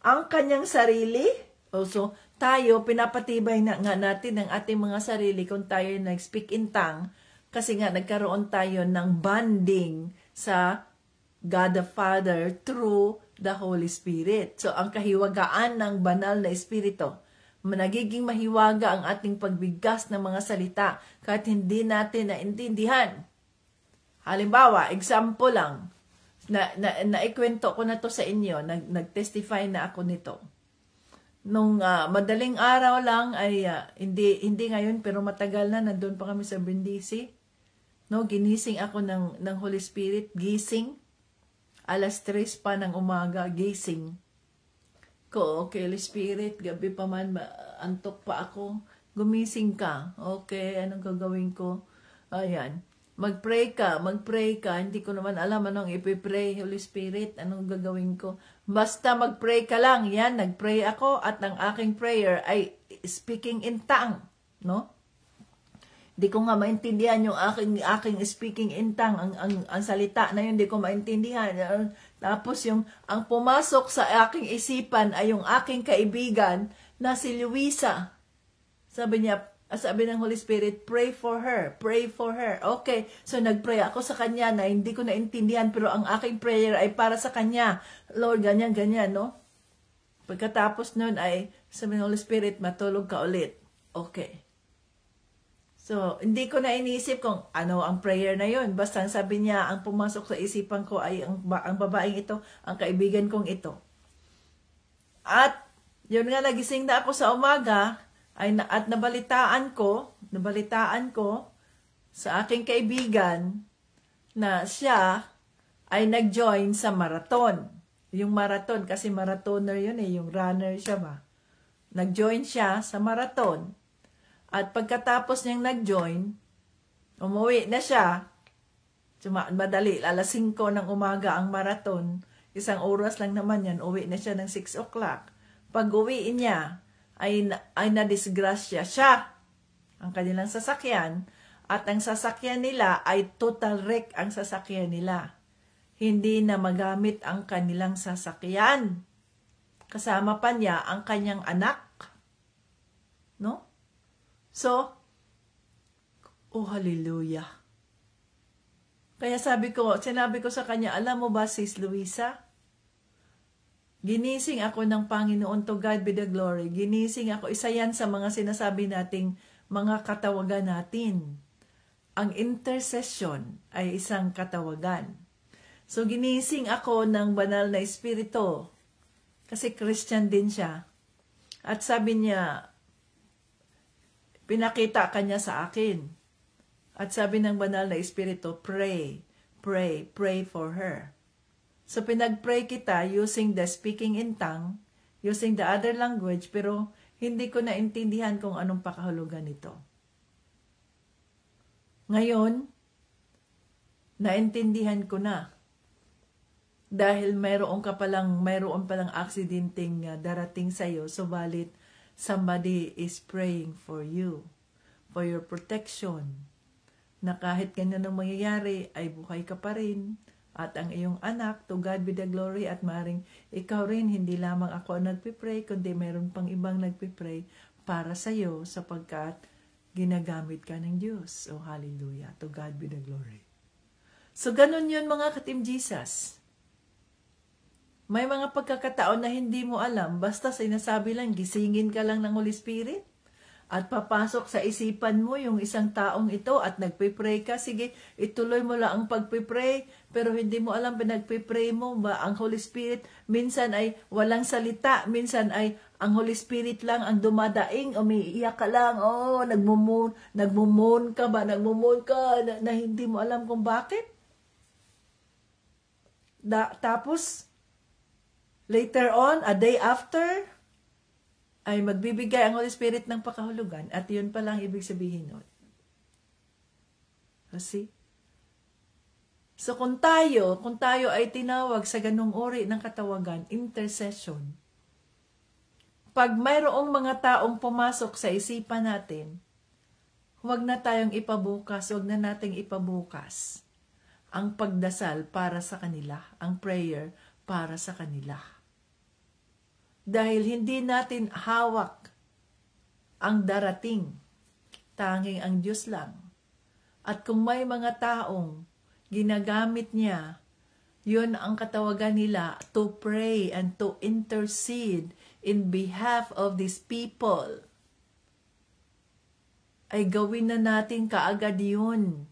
ang kanyang sarili. So, tayo, pinapatibay na nga natin ang ating mga sarili kung tayo nag-speak in tongue, kasi nga nagkaroon tayo ng bonding sa God the Father through the Holy Spirit. So, ang kahiwagaan ng banal na Espiritu, nagiging mahiwaga ang ating pagbigkas ng mga salita kahit hindi natin naintindihan. Halimbawa, example lang, naikwento ko na to sa inyo, nag-testify na ako nito. Nung madaling araw lang ay, hindi ngayon, pero matagal na, nandun pa kami sa Brindisi. No, ginising ako ng Holy Spirit, gising. 3:00 pa ng umaga, gising ko. Okay, Holy Spirit, gabi pa man, antok pa ako. Gumising ka. Okay, anong gagawin ko? Ayan. Mag-pray ka. Hindi ko naman alam anong ipipray, Holy Spirit, anong gagawin ko. Basta mag-pray ka lang. Yan, nag-pray ako at ang aking prayer ay speaking in tongue. No? Di ko nga maintindihan yung aking speaking in tongue, ang salita na yun, di ko maintindihan. Tapos ang pumasok sa aking isipan ay yung aking kaibigan na si Luisa. Sabi niya, Sabi ng Holy Spirit, pray for her, pray for her. Okay, so nagpray ako sa kanya na hindi ko naintindihan, pero ang aking prayer ay para sa kanya. Lord, ganyan, ganyan, no? Pagkatapos nun ay, sabi ng Holy Spirit, matulog ka ulit. Okay. So, hindi ko na iniisip kung ano ang prayer na yon. Basta sabi niya, ang pumasok sa isipan ko ay ang babaeng ito, ang kaibigan kong ito. At, yun nga, nagising na ako sa umaga, at nabalitaan ko sa aking kaibigan na siya ay nag-join sa marathon. Yung marathon, kasi marathoner yun yung runner siya ba. Nag-join siya sa marathon. At pagkatapos niyang nag-join, umuwi na siya. Madali, alas 5 ng umaga ang marathon. 1 oras lang naman yan, uwi na siya ng 6 o'clock. Pag uwi niya, ay nadisgrasya siya, ang kanilang sasakyan, at ang sasakyan nila ay total wreck ang sasakyan nila. Hindi na magamit ang kanilang sasakyan. Kasama pa niya ang kanyang anak. No? So, oh hallelujah. Kaya sinabi ko sa kanya, alam mo ba sis Luisa? Ginising ako ng Panginoon, to God be the glory. Ginising ako, isa yan sa mga sinasabi nating mga katawagan natin. Ang intercession ay isang katawagan. So ginising ako ng banal na espiritu, kasi Christian din siya. At sabi niya, pinakita kanya sa akin. At sabi ng banal na espiritu, pray, pray, pray for her. So pinag-pray kita using the speaking in tongue, using the other language, pero hindi ko naintindihan kung anong pakahulugan nito. Ngayon, naintindihan ko na. Dahil mayroon palang aksidenteng darating sa'yo, subalit somebody is praying for you, for your protection, na kahit ganyan ang mangyayari, ay buhay ka pa rin, at ang iyong anak, to God be the glory, at maring ikaw rin, hindi lamang ako ang nagpipray, kundi meron pang ibang nagpipray para sa'yo, sapagkat ginagamit ka ng Diyos. Oh, hallelujah, to God be the glory. So, ganun yun mga ka-Team Jesus. May mga pagkakataon na hindi mo alam, basta sinasabi lang, gisingin ka lang ng Holy Spirit, at papasok sa isipan mo yung isang taong ito, at nagpipray ka, sige, ituloy mo lang ang pagpipray, pero hindi mo alam, pinagpipray mo ba ang Holy Spirit, minsan ay walang salita, minsan ay ang Holy Spirit lang ang dumadaing, umiiyak ka lang, nagmumon ka na hindi mo alam kung bakit. Tapos, later on, a day after, ay magbibigay ang Holy Spirit ng pakahulugan, at yun pa lang ibig sabihin nun. See? So kung tayo ay tinawag sa ganung uri ng katawagan, intercession, pag mayroong mga taong pumasok sa isipan natin, huwag na tayong ipabukas, huwag na nating ipabukas ang pagdasal para sa kanila, ang prayer para sa kanila. Dahil hindi natin hawak ang darating, tanging ang Diyos lang. At kung may mga taong ginagamit niya, yun ang katawagan nila, to pray and to intercede in behalf of these people, ay gawin na natin kaagad yun.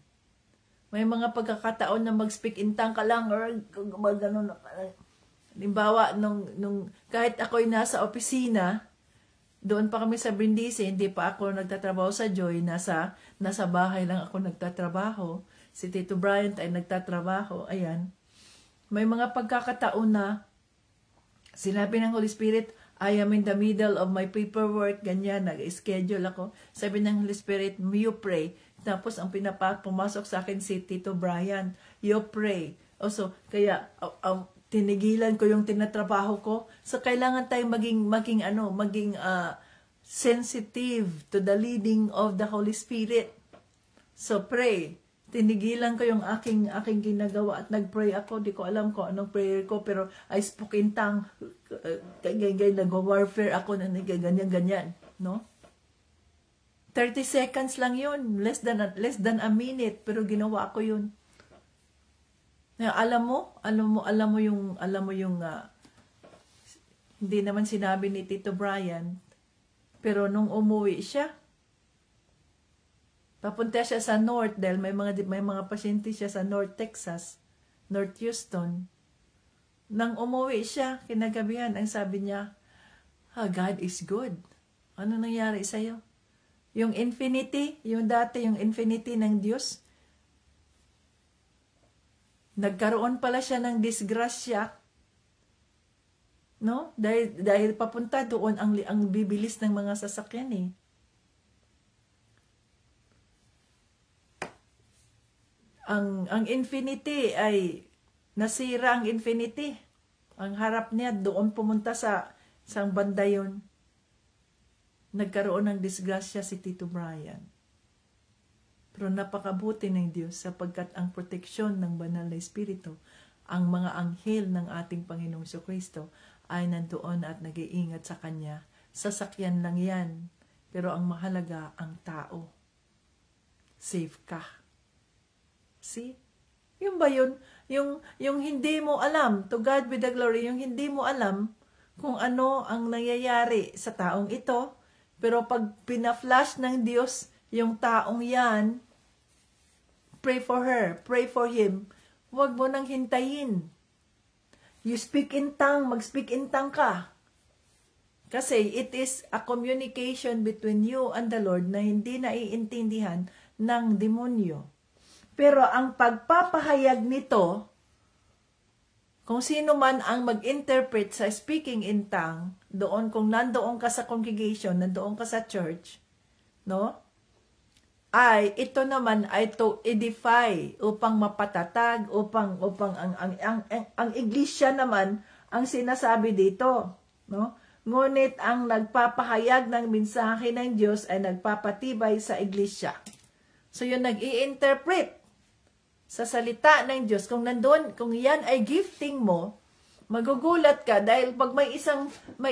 May mga pagkakataon na mag-speak in tongue ka lang, or gano'n na. Halimbawa, kahit ako'y nasa opisina, doon pa kami sa Brindisi, hindi pa ako nagtatrabaho sa Joy, nasa bahay lang ako nagtatrabaho. Si Tito Bryant ay nagtatrabaho, ayan. May mga pagkakataon na sinabi ng Holy Spirit, I am in the middle of my paperwork, ganyan, nag-schedule ako. Sabi ng Holy Spirit, you pray. Tapos ang pumasok sa akin si Tito Bryant, you pray. Also, kaya tinigilan ko yung tinatrabaho ko. So kailangan tayong maging sensitive to the leading of the Holy Spirit. So pray. Tinigilan ko yung aking ginagawa at nagpray ako. Di ko alam kung anong prayer ko, pero I spoke in tongue. Nag-warfare ako na ganyan-ganyan, no? 30 seconds lang yun. Less than a minute. Pero ginawa ko yun. Alam mo yung hindi naman sinabi ni Tito Brian, pero nung umuwi siya, papunta siya sa North dahil may mga pasyente siya sa North Texas, North Houston. Nang umuwi siya, kinagabihan, ang sabi niya, God is good. Ano nangyari sa'yo? Yung infinity, yung infinity ng Diyos, nagkaroon pala siya ng disgrasya, no? Dahil papunta doon ang bibilis ng mga sasakyan eh. Ang infinity ay nasira ang infinity. Ang harap niya doon pumunta sa isang banda yun. Nagkaroon ng disgrasya si Tito Brian. Pero napakabuti ng Diyos sapagkat ang proteksyon ng banal na Espiritu, ang mga anghel ng ating Panginoong Jesucristo ay nandoon at nag-iingat sa Kanya. Sasakyan lang yan. Pero ang mahalaga, ang tao. Safe ka. See? Yung ba yun? Yung hindi mo alam, to God be the glory, yung hindi mo alam kung ano ang nangyayari sa taong ito, pero pag pina-flash ng Diyos yung taong yan, pray for her, pray for him, huwag mo nang hintayin. You speak in tongue, mag-speak in tongue ka. Kasi it is a communication between you and the Lord na hindi naiintindihan ng demonyo. Pero ang pagpapahayag nito, kung sino man ang mag-interpret sa speaking in tongue, doon kung nandoon ka sa congregation, nandoon ka sa church, no? Ay ito naman ay to edify, upang mapatatag, upang ang iglesia naman ang sinasabi dito, no? Ngunit ang nagpapahayag ng mensahe ng Diyos ay nagpapatibay sa iglesia. So yung nag-i-interpret sa salita ng Diyos, kung nandoon, kung yan ay gifting mo, magugulat ka dahil pag may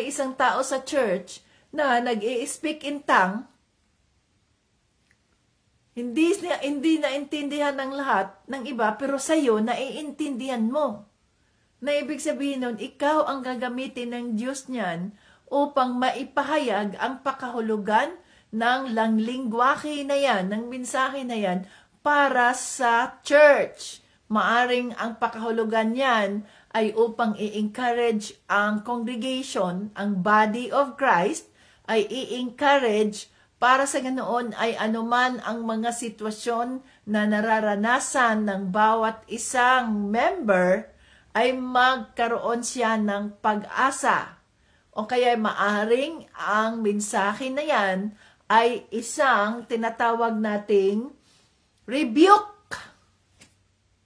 isang tao sa church na nag-i-speak in tongue, hindi naintindihan ng lahat ng iba, pero sa'yo, naiintindihan mo. Na ibig sabihin nun, ikaw ang gagamitin ng Diyos niyan upang maipahayag ang pakahulugan ng langlingwahe na yan, ng mensahe na yan, para sa church. Maaring ang pakahulugan niyan ay upang i-encourage ang congregation, ang body of Christ, ay i-encourage para sa ganoon ay anuman ang mga sitwasyon na nararanasan ng bawat isang member ay magkaroon siya ng pag-asa. O kaya maaring ang mensahe na yan ay isang tinatawag nating rebuke,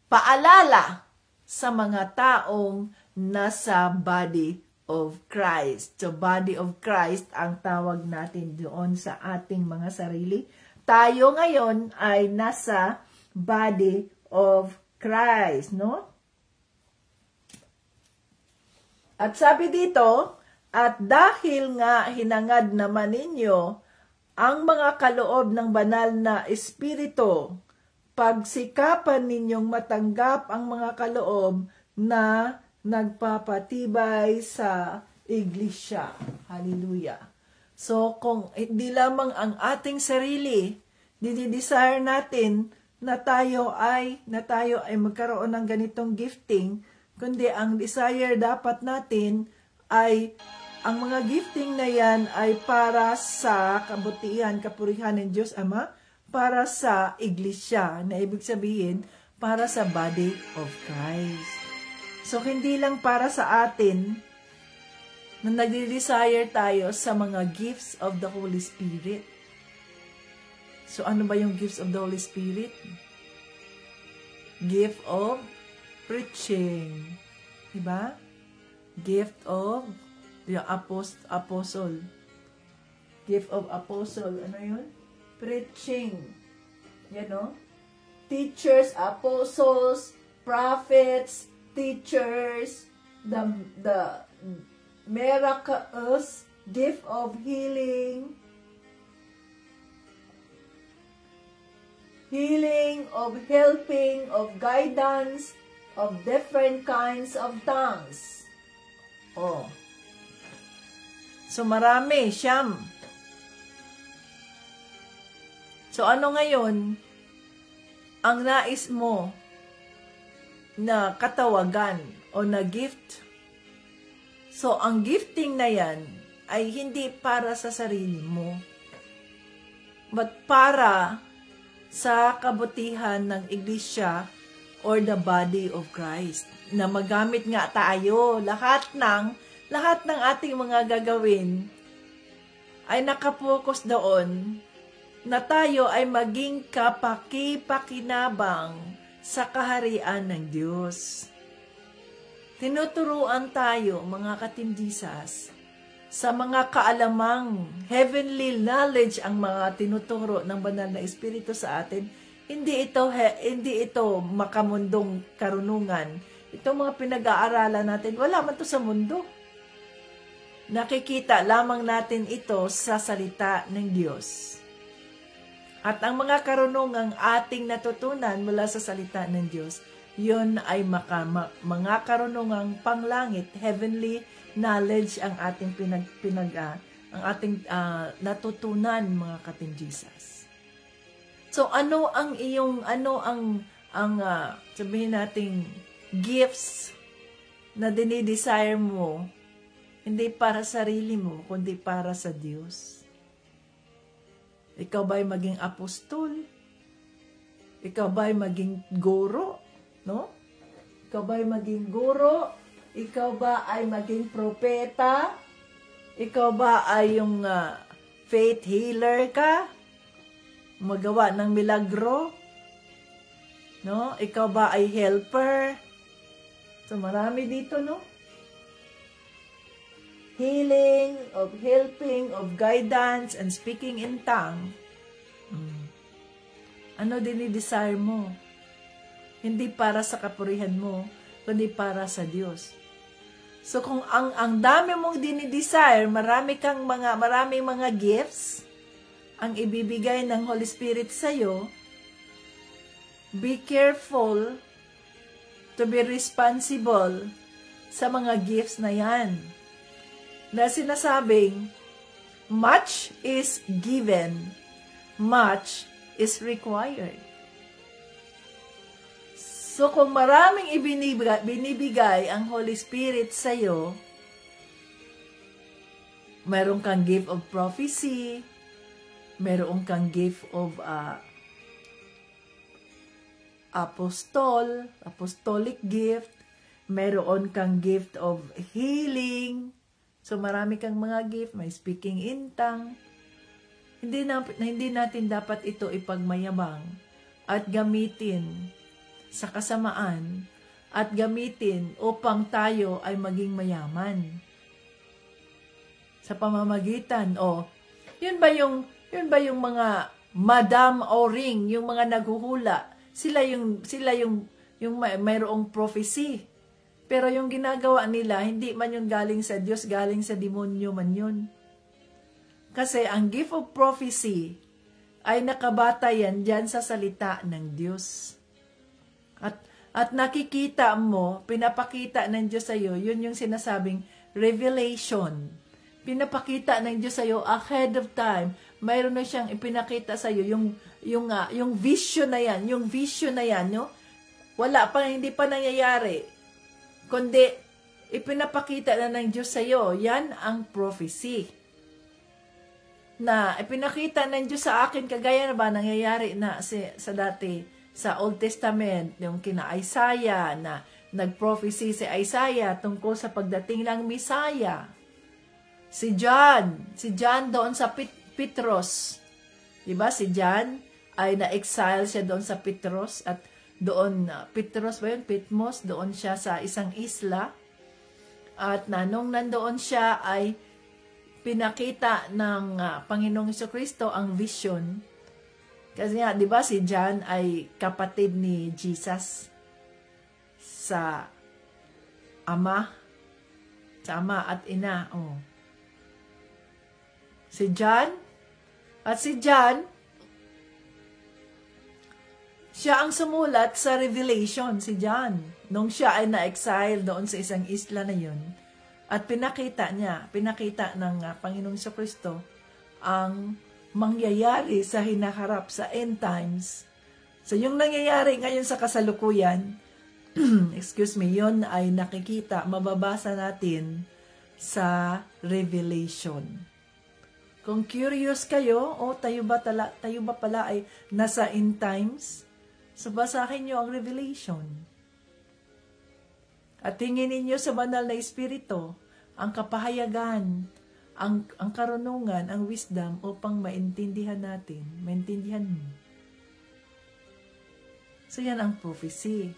paalala sa mga taong nasa body of Christ. So, body of Christ ang tawag natin doon sa ating mga sarili. Tayo ngayon ay nasa body of Christ, no? At sabi dito, at dahil nga hinangad naman ninyo ang mga kaloob ng banal na espiritu, pagsikapan ninyong matanggap ang mga kaloob na nagpapatibay sa iglesia. Hallelujah. So, kung hindi lamang ang ating sarili, dinidesire natin na tayo ay magkaroon ng ganitong gifting, kundi ang desire dapat natin ay ang mga gifting na yan ay para sa kabutihan, kapurihan ng Diyos Ama, para sa iglesia, na ibig sabihin, para sa body of Christ. So, hindi lang para sa atin na nagde-desire tayo sa mga gifts of the Holy Spirit. So, ano ba yung gifts of the Holy Spirit? Gift of preaching. Diba? Gift of the apostle. Gift of apostle. Ano yun? Preaching. You know? Teachers, apostles, prophets, teachers, the miracles, gift of healing, healing, of helping, of guidance, of different kinds of tongues. Oh. So, marami, siyam. So, ano ngayon ang nais mo na katawagan o na gift? So, ang gifting na yan ay hindi para sa sarili mo, but para sa kabutihan ng iglesia or the body of Christ. Na magamit nga tayo, lahat ng ating mga gagawin ay nakapokus doon na tayo ay maging kapaki-pakinabang sa kaharian ng Diyos. Tinuturuan tayo, mga katindisas, sa mga kaalamang heavenly knowledge ang mga tinuturo ng banal na Espiritu sa atin. Hindi ito makamundong karunungan. Itong mga pinag-aaralan natin, wala man to sa mundo. Nakikita lamang natin ito sa salita ng Diyos. At ang mga karunungang ating natutunan mula sa salita ng Diyos, yun ay mga karunungang panglangit, heavenly knowledge ang ating natutunan, mga katindisas. So ano ang sabihin nating gifts na dinidesire mo, hindi para sa sarili mo, kundi para sa Diyos? Ikaw ba'y maging apostol? Ikaw ba'y maging guro? No? Ikaw ba'y maging guro? Ikaw ba ay maging propeta? Ikaw ba ay yung faith healer ka? Magawa ng milagro? No? Ikaw ba ay helper? So marami dito, no? Healing, of helping, of guidance, and speaking in tongue. Ano dinidesire mo? Hindi para sa kapurihan mo, kundi para sa Diyos. So kung ang dami mong dinidesire, maraming mga gifts ang ibibigay ng Holy Spirit sa iyo, be careful to be responsible sa mga gifts na yan. Na sinasabing, much is given, much is required. So, kung maraming binibigay ang Holy Spirit sa iyo, meron kang gift of prophecy, meron kang gift of apostolic gift, meron kang gift of healing. So, marami kang mga gift, may speaking in tongue. Hindi natin dapat ito ipagmayabang at gamitin sa kasamaan at gamitin upang tayo ay maging mayaman. Sa pamamagitan, yun ba yung mga Madam O-ring, yung mga naghuhula, sila yung mayroong prophecy. Pero yung ginagawa nila, hindi man yun galing sa Diyos, galing sa demonyo man yun. Kasi ang gift of prophecy ay nakabatayan dyan sa salita ng Diyos. At nakikita mo, pinapakita ng Diyos sa iyo, yun yung sinasabing revelation. Pinapakita ng Diyos sa iyo ahead of time. Mayroon na siyang ipinakita sa iyo yung vision na yan, no? Hindi pa nangyayari. Kundi, ipinapakita na ng Diyos sa iyo, yan ang prophecy. Na ipinakita ng Diyos sa akin, kagaya na ba nangyayari na sa dati, sa Old Testament, yung kina Isaiah, na nag-prophecy si Isaiah tungkol sa pagdating ng Messiah. Si John doon sa Petros. Diba? Si John ay na-exile siya doon sa Petros at doon, Patmos, doon siya sa isang isla. At nung nandoon siya ay pinakita ng Panginoong Jesucristo ang vision. Kasi nga, di ba, si John ay kapatid ni Jesus sa ama at ina. Si John Siya ang sumulat sa Revelation, si John, nung siya ay na-exile doon sa isang isla na yun. At pinakita ng Panginoong Kristo ang mangyayari sa hinaharap sa end times. So yung nangyayari ngayon sa kasalukuyan, yun ay nakikita, mababasa natin sa Revelation. Kung curious kayo, tayo ba pala ay nasa end times? So basahin nyo ang Revelation. At tingin ninyo sa banal na Espiritu, ang kapahayagan, ang karunungan, ang wisdom upang maintindihan mo. So yan ang prophecy.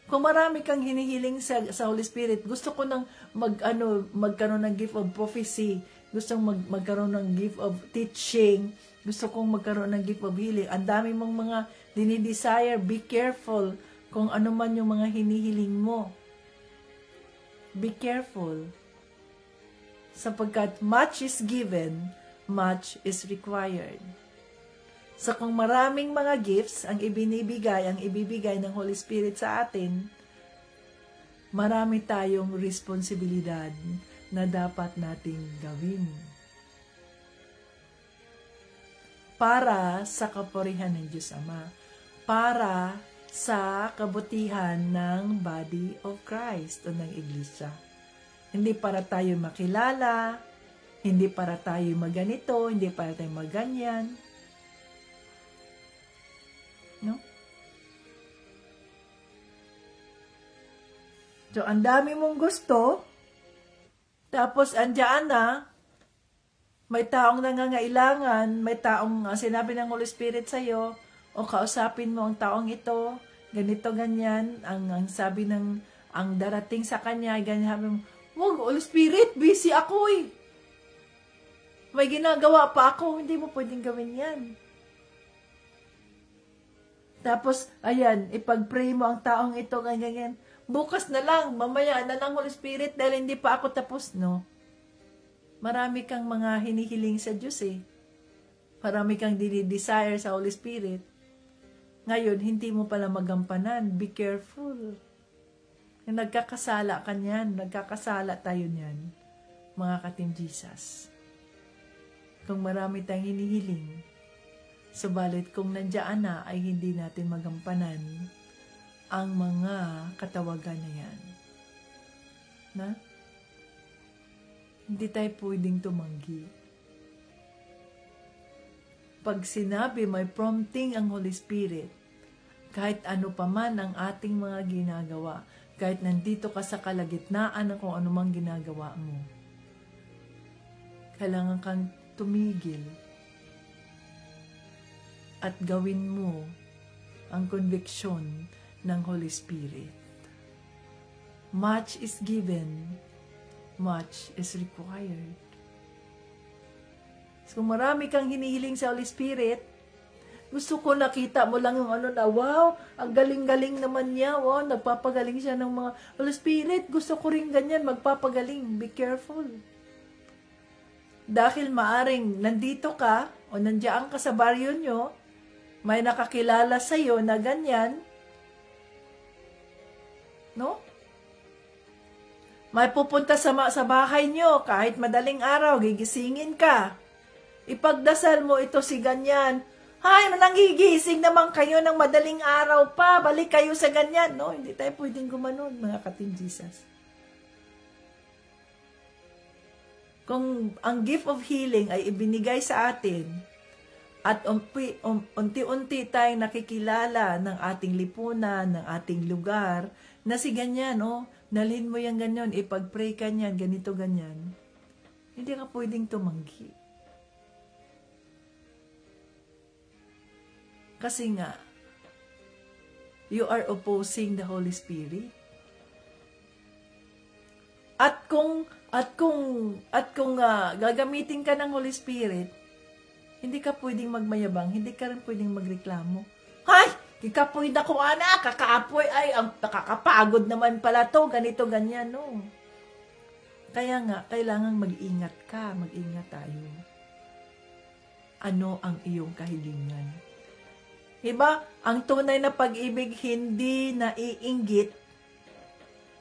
Kung marami kang hinihiling sa Holy Spirit, gusto ko nang magkaroon ng gift of prophecy, gusto kong magkaroon ng gift of teaching, gusto kong magkaroon ng gift of healing. Ang dami mong mga dinidesire, be careful kung ano man yung mga hinihiling mo. Be careful. Sapagkat much is given, much is required. So kung maraming mga gifts ang ibibigay ng Holy Spirit sa atin, marami tayong responsibilidad na dapat nating gawin. Para sa kapurihan ng Diyos Ama. Para sa kabutihan ng body of Christ o ng Iglesia. Hindi para tayo makilala, hindi para tayo maganito, hindi para tayo maganyan. No? So, ang dami mong gusto, tapos andyan na, may taong nangangailangan, may taong sinabi ng Holy Spirit sa'yo, o kausapin mo ang taong ito, ganito, ganyan, ang sabi ang darating sa kanya, ganyan, sabi mo, wag, Holy Spirit, busy ako eh. May ginagawa pa ako, hindi mo pwedeng gawin yan. Tapos, ayan, ipag-pray mo ang taong ito, ganyan. Bukas na lang, mamaya na lang Holy Spirit dahil hindi pa ako tapos, no? Marami kang mga hinihiling sa Diyos eh. Marami kang desire sa Holy Spirit. Ngayon, hindi mo pala magampanan. Be careful. Nagkakasala ka niyan. Nagkakasala tayo niyan. Mga ka-Team Jesus. Kung marami tayong hinihiling, subalit kung nandiyan na ay hindi natin magampanan ang mga katawagan na yan. Na? Hindi tayo pwedeng tumanggi. Pag sinabi may prompting ang Holy Spirit, kahit ano pa man ang ating mga ginagawa, kahit nandito ka sa kalagitnaan ng kung anumang ginagawa mo, kailangan kang tumigil at gawin mo ang conviction ng Holy Spirit. Much is given, much is required. So, kung marami kang hinihiling sa Holy Spirit, gusto ko nakita mo lang yung wow, ang galing-galing naman niya, wow, nagpapagaling siya ng mga Holy Spirit, gusto ko rin ganyan, magpapagaling. Be careful. Dahil maaring nandito ka, o nandiyan ka sa baryo nyo, may nakakilala sa'yo na ganyan, no? May pupunta sa bahay nyo, kahit madaling araw, gigisingin ka. Ipagdasal mo ito si ganyan. Hay, nangigising naman kayo ng madaling araw pa, balik kayo sa ganyan. No, hindi tayo pwedeng gumanon, mga ka-Team Jesus. Kung ang gift of healing ay ibinigay sa atin, at unti-unti tayong nakikilala ng ating lipunan, ng ating lugar, na si ganyan, nalhin mo yung ganyan, ipag-pray ka niyan, ganito, ganyan. Hindi ka pwedeng tumanggi. Kasi nga, you are opposing the Holy Spirit. At kung gagamitin ka ng Holy Spirit, hindi ka pwedeng magmayabang, hindi ka rin pwedeng magreklamo. Hay! Kikapoy na ko, anak, kakaapoy, ay, nakakapagod naman pala to, ganito, ganyan, no. Kaya nga, kailangan mag-ingat ka, mag-ingat tayo. Ano ang iyong kahilingan? Diba? Ang tunay na pag-ibig hindi naiinggit.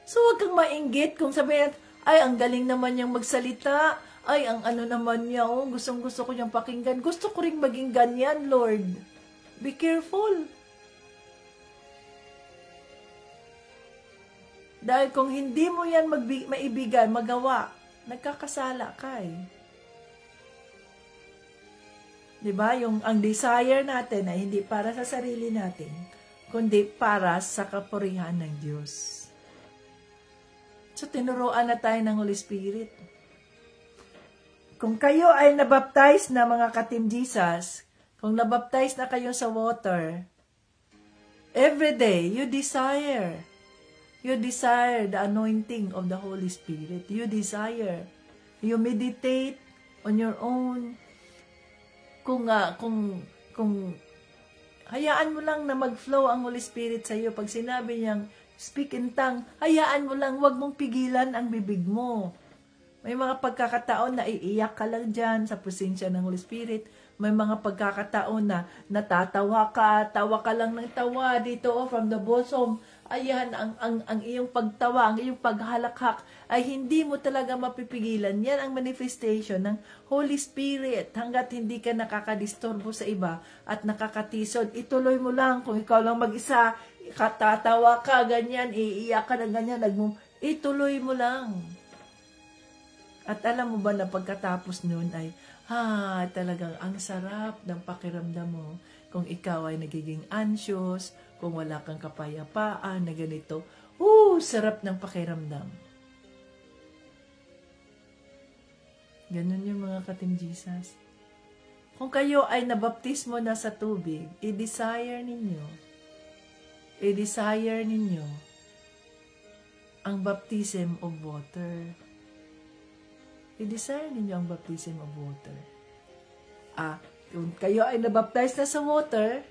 So, huwag kang mainggit kung sabihin, ay, ang galing naman niyang magsalita. Ay, ang ano naman niya, oh, gustong-gusto ko niyang pakinggan. Gusto ko rin maging ganyan, Lord. Be careful. Dahil kung hindi mo yan maibigan, magawa, nagkakasala ka eh. Diba? Ang desire natin ay hindi para sa sarili natin, kundi para sa kapurihan ng Diyos. So, tinuruan na tayo ng Holy Spirit. Kung kayo ay nabaptize na mga ka-Team Jesus, kung nabaptize na kayo sa water, every day, you desire the anointing of the Holy Spirit. You desire. You meditate on your own. Kung hayaan mo lang na mag-flow ang Holy Spirit sa iyo, pag sinabi niyang speak in tongue, hayaan mo lang, wag mong pigilan ang bibig mo. May mga pagkakataon na iiyak ka lang dyan sa presensya ng Holy Spirit. May mga pagkakataon na natatawa ka, tawa ka lang ng tawa dito from the bosom. Ayan, ang iyong pagtawa, ang iyong paghalakhak ay hindi mo talaga mapipigilan. Yan ang manifestation ng Holy Spirit. Hanggat hindi ka nakakadisturbo sa iba at nakakatisod, ituloy mo lang. Kung ikaw lang mag-isa, katatawa ka, ganyan, iiyak ka na ganyan, ituloy mo lang. At alam mo ba na pagkatapos nun ay, talagang ang sarap ng pakiramdam mo kung ikaw ay nagiging anxious, kung wala kang kapayapaan na ganito, sarap ng pakiramdam. Ganun yung mga ka-Team Jesus. Kung kayo ay nabaptismo na sa tubig, i-desire ninyo ang baptism of water. I-desire ninyo ang baptism of water. Kung kayo ay nabaptize na sa water,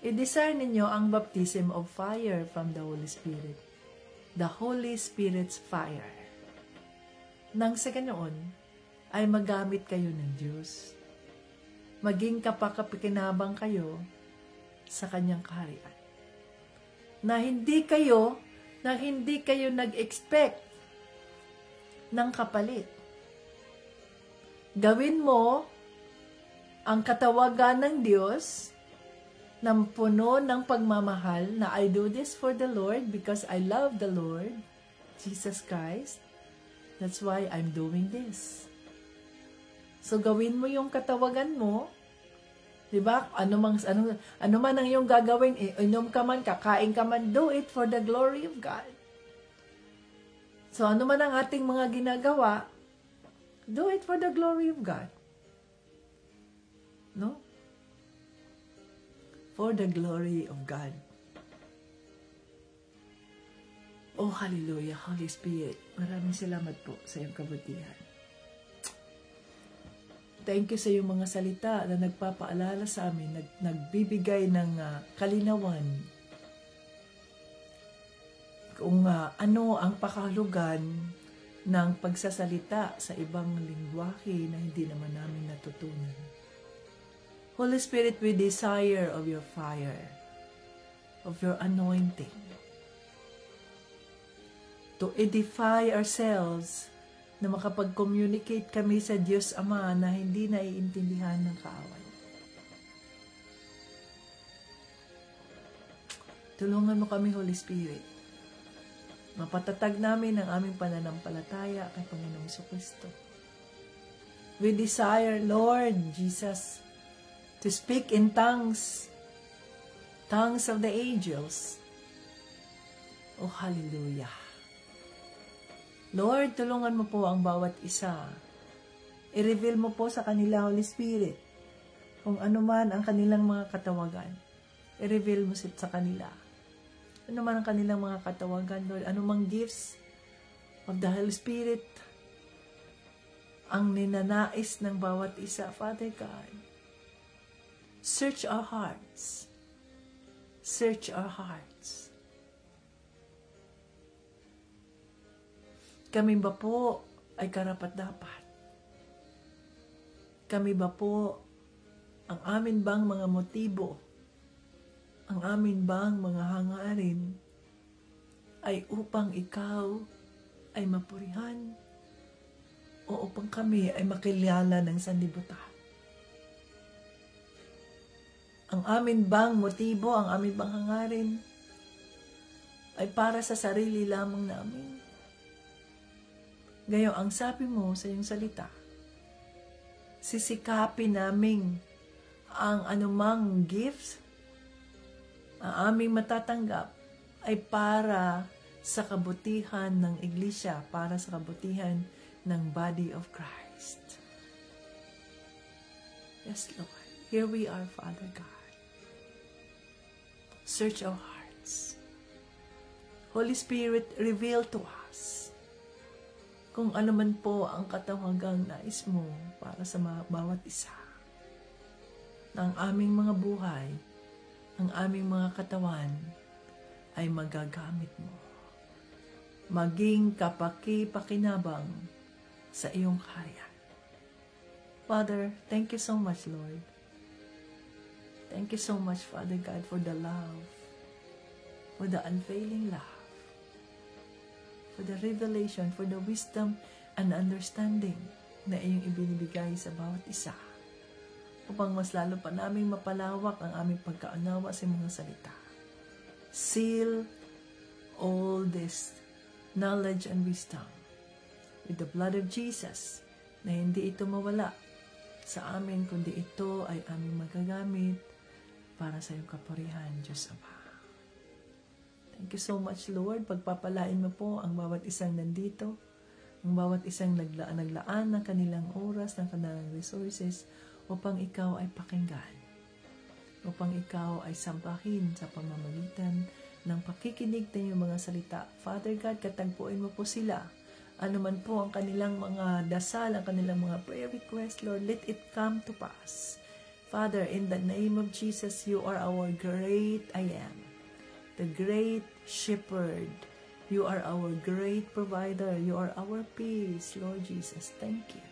i-desire ninyo ang baptism of fire from the Holy Spirit. The Holy Spirit's fire. Nang sa ganoon, ay magamit kayo ng Diyos. Maging kapakapikinabang kayo sa kanyang kaharian. Na hindi kayo nag-expect ng kapalit. Gawin mo ang katawagan ng Diyos ng puno ng pagmamahal na I do this for the Lord because I love the Lord, Jesus Christ. That's why I'm doing this. So, gawin mo yung katawagan mo. Diba? Ano man ang iyong gagawin, inom ka man, kakain ka man, do it for the glory of God. So, ano man ang ating mga ginagawa, do it for the glory of God. No? For the glory of God. Oh, hallelujah, Holy Spirit. Maraming salamat po sa iyong kabutihan. Thank you sa iyong mga salita na nagpapaalala sa amin, nagbibigay ng kalinawan kung ano ang pakahulugan ng pagsasalita sa ibang lingwahe na hindi naman namin natutunan. Holy Spirit, we desire of your fire, of your anointing, to edify ourselves, na makapag-communicate kami sa Diyos Ama na hindi naiintindihan ng kaaway. Tulungan mo kami, Holy Spirit. Mapatatag namin ang aming pananampalataya kay Panginoong Jesucristo. We desire, Lord Jesus, to speak in tongues of the angels. Oh, hallelujah. Lord, tulungan mo po ang bawat isa. I-reveal mo po sa kanila, Holy Spirit, kung ano man ang kanilang mga katawagan. I-reveal mo sa kanila. Ano man ang kanilang mga katawagan, Lord. Ano mang gifts of the Holy Spirit ang ninanais ng bawat isa, Father God. Search our hearts. Search our hearts. Kami ba po ay karapat-dapat? Kami ba po ang amin bang mga motibo Ang amin bang mga hangarin ay upang ikaw ay mapurihan o upang kami ay makilala ng sanlibutan? Ang amin bang motibo, ang amin bang hangarin ay para sa sarili lamang namin? Gayong ang sabi mo sa iyong salita, sisikapin namin ang anumang gifts ang aming matatanggap ay para sa kabutihan ng iglesia, para sa kabutihan ng body of Christ. Yes, Lord. Here we are, Father God. Search our hearts. Holy Spirit, reveal to us kung ano man po ang katawagang nais mo para sa bawat isa ng aming mga buhay, ang aming mga katawan ay magagamit mo. Maging kapaki-pakinabang sa iyong kaharian. Father, thank you so much, Lord. Thank you so much, Father God, for the love, for the unfailing love, for the revelation, for the wisdom and understanding na iyong ibinibigay sa bawat isa, upang mas lalo pa namin mapalawak ang aming pagkaunawa sa mga salita. Seal all this knowledge and wisdom with the blood of Jesus, na hindi ito mawala sa amin, kundi ito ay aming magagamit para sa iyong kapurihan, Diyos Ama. Thank you so much, Lord. Pagpapalain mo po ang bawat isang nandito, ang bawat isang naglaan ng kanilang oras, ng kanilang resources, upang ikaw ay pakinggan, upang ikaw ay sampahin sa pamamagitan ng pakikinig ng iyong mga salita. Father God, katagpuin mo po sila. Ano man po ang kanilang mga dasal, ang kanilang mga prayer request, Lord, let it come to pass. Father, in the name of Jesus, you are our great I am, the great shepherd. You are our great provider. You are our peace, Lord Jesus. Thank you.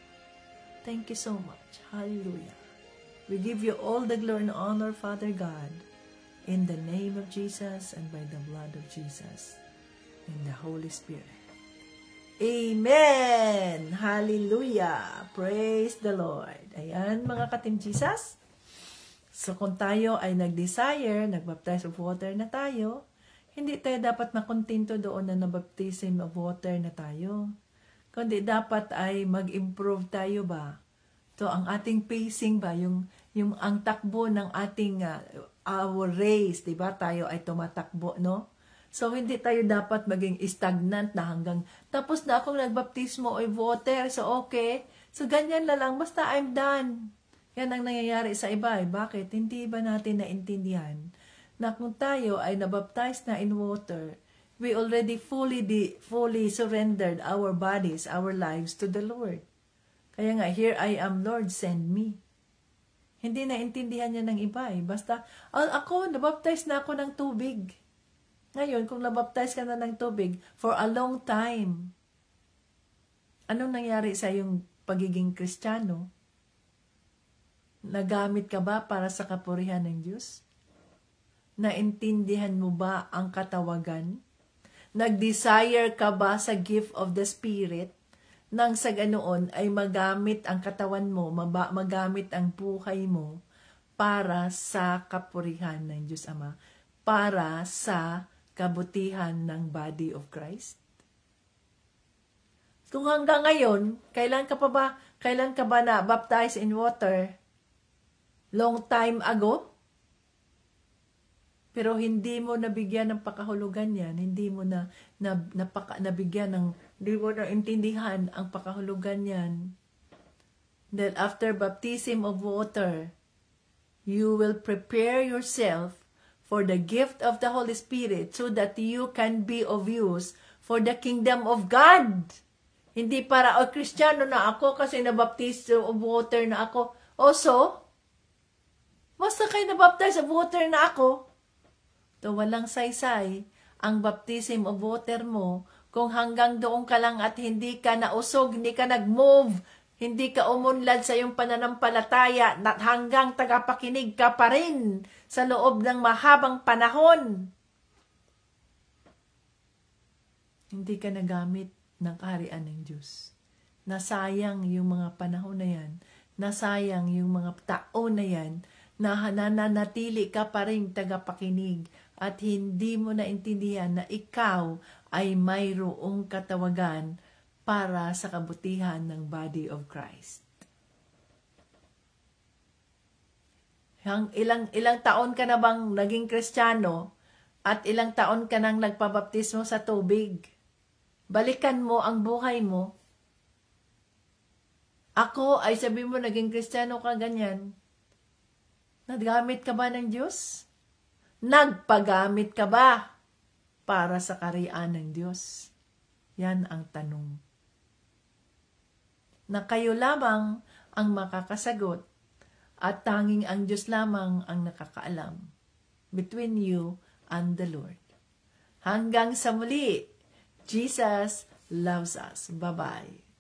Thank you so much. Hallelujah. We give you all the glory and honor, Father God, in the name of Jesus and by the blood of Jesus and the Holy Spirit. Amen! Hallelujah! Praise the Lord. Ayan, mga ka-Team Jesus. So, kung tayo ay nag-desire, nag-baptize of water na tayo, hindi tayo dapat makontento doon na nabaptism of water na tayo. Kundi dapat ay mag-improve tayo ba? So, ang ating pacing ba, yung ang takbo ng ating our race, di ba? Tayo ay tumatakbo, no? So, hindi tayo dapat maging stagnant na hanggang, tapos na akong nagbaptismo of water, so okay. So, ganyan na lang, basta I'm done. Yan ang nangyayari sa iba. Bakit? Hindi ba natin naintindihan na kung tayo ay nabaptize na in water, we already fully surrendered our bodies, our lives to the Lord. Kaya nga, here I am, Lord, send me. Hindi naintindihan niya ng iba. Basta, ako, nabaptize na ako ng tubig. Ngayon, kung nabaptize ka na ng tubig for a long time, anong nangyari sa iyong pagiging Kristiyano? Nagamit ka ba para sa kapurihan ng Diyos? Naintindihan mo ba ang katawagan? Nag-desire ka ba sa gift of the Spirit? Nang sa ganoon ay magamit ang katawan mo, magamit ang buhay mo para sa kapurihan ng Diyos Ama, para sa kabutihan ng body of Christ? Kung hanggang ngayon, kailan ka ba na baptized in water? Long time ago? Pero hindi mo nabigyan ng pakahulugan yan, hindi mo nabigyan ng, hindi mo na intindihan ang pakahulugan yan. That after baptism of water, you will prepare yourself for the gift of the Holy Spirit so that you can be of use for the kingdom of God. Hindi para, Kristiyano na ako kasi nabaptize of water na ako. So, basta kayo nabaptize of water na ako, to walang saysay ang baptism of water mo kung hanggang doon ka lang at hindi ka nausog, hindi ka nag-move, Hindi ka umunlad sa iyong pananampalataya at hanggang tagapakinig ka pa rin sa loob ng mahabang panahon. Hindi ka nagamit ng kaharian ng Diyos. Nasayang yung mga panahon na yan. Nasayang yung mga taon na yan na nananatili ka pa rin tagapakinig at hindi mo naintindihan na ikaw ay mayroong katawagan para sa kabutihan ng body of Christ. Ilang taon ka na bang naging Kristiyano at ilang taon ka nang nagpabaptismo sa tubig? Balikan mo ang buhay mo. Ako ay sabi mo naging Kristiyano ka ganyan. Naggamit ka ba ng Diyos? Nagpagamit ka ba para sa kaharian ng Diyos? Yan ang tanong. Na kayo lamang ang makakasagot at tanging ang Diyos lamang ang nakakaalam between you and the Lord. Hanggang sa muli, Jesus loves us. Bye-bye.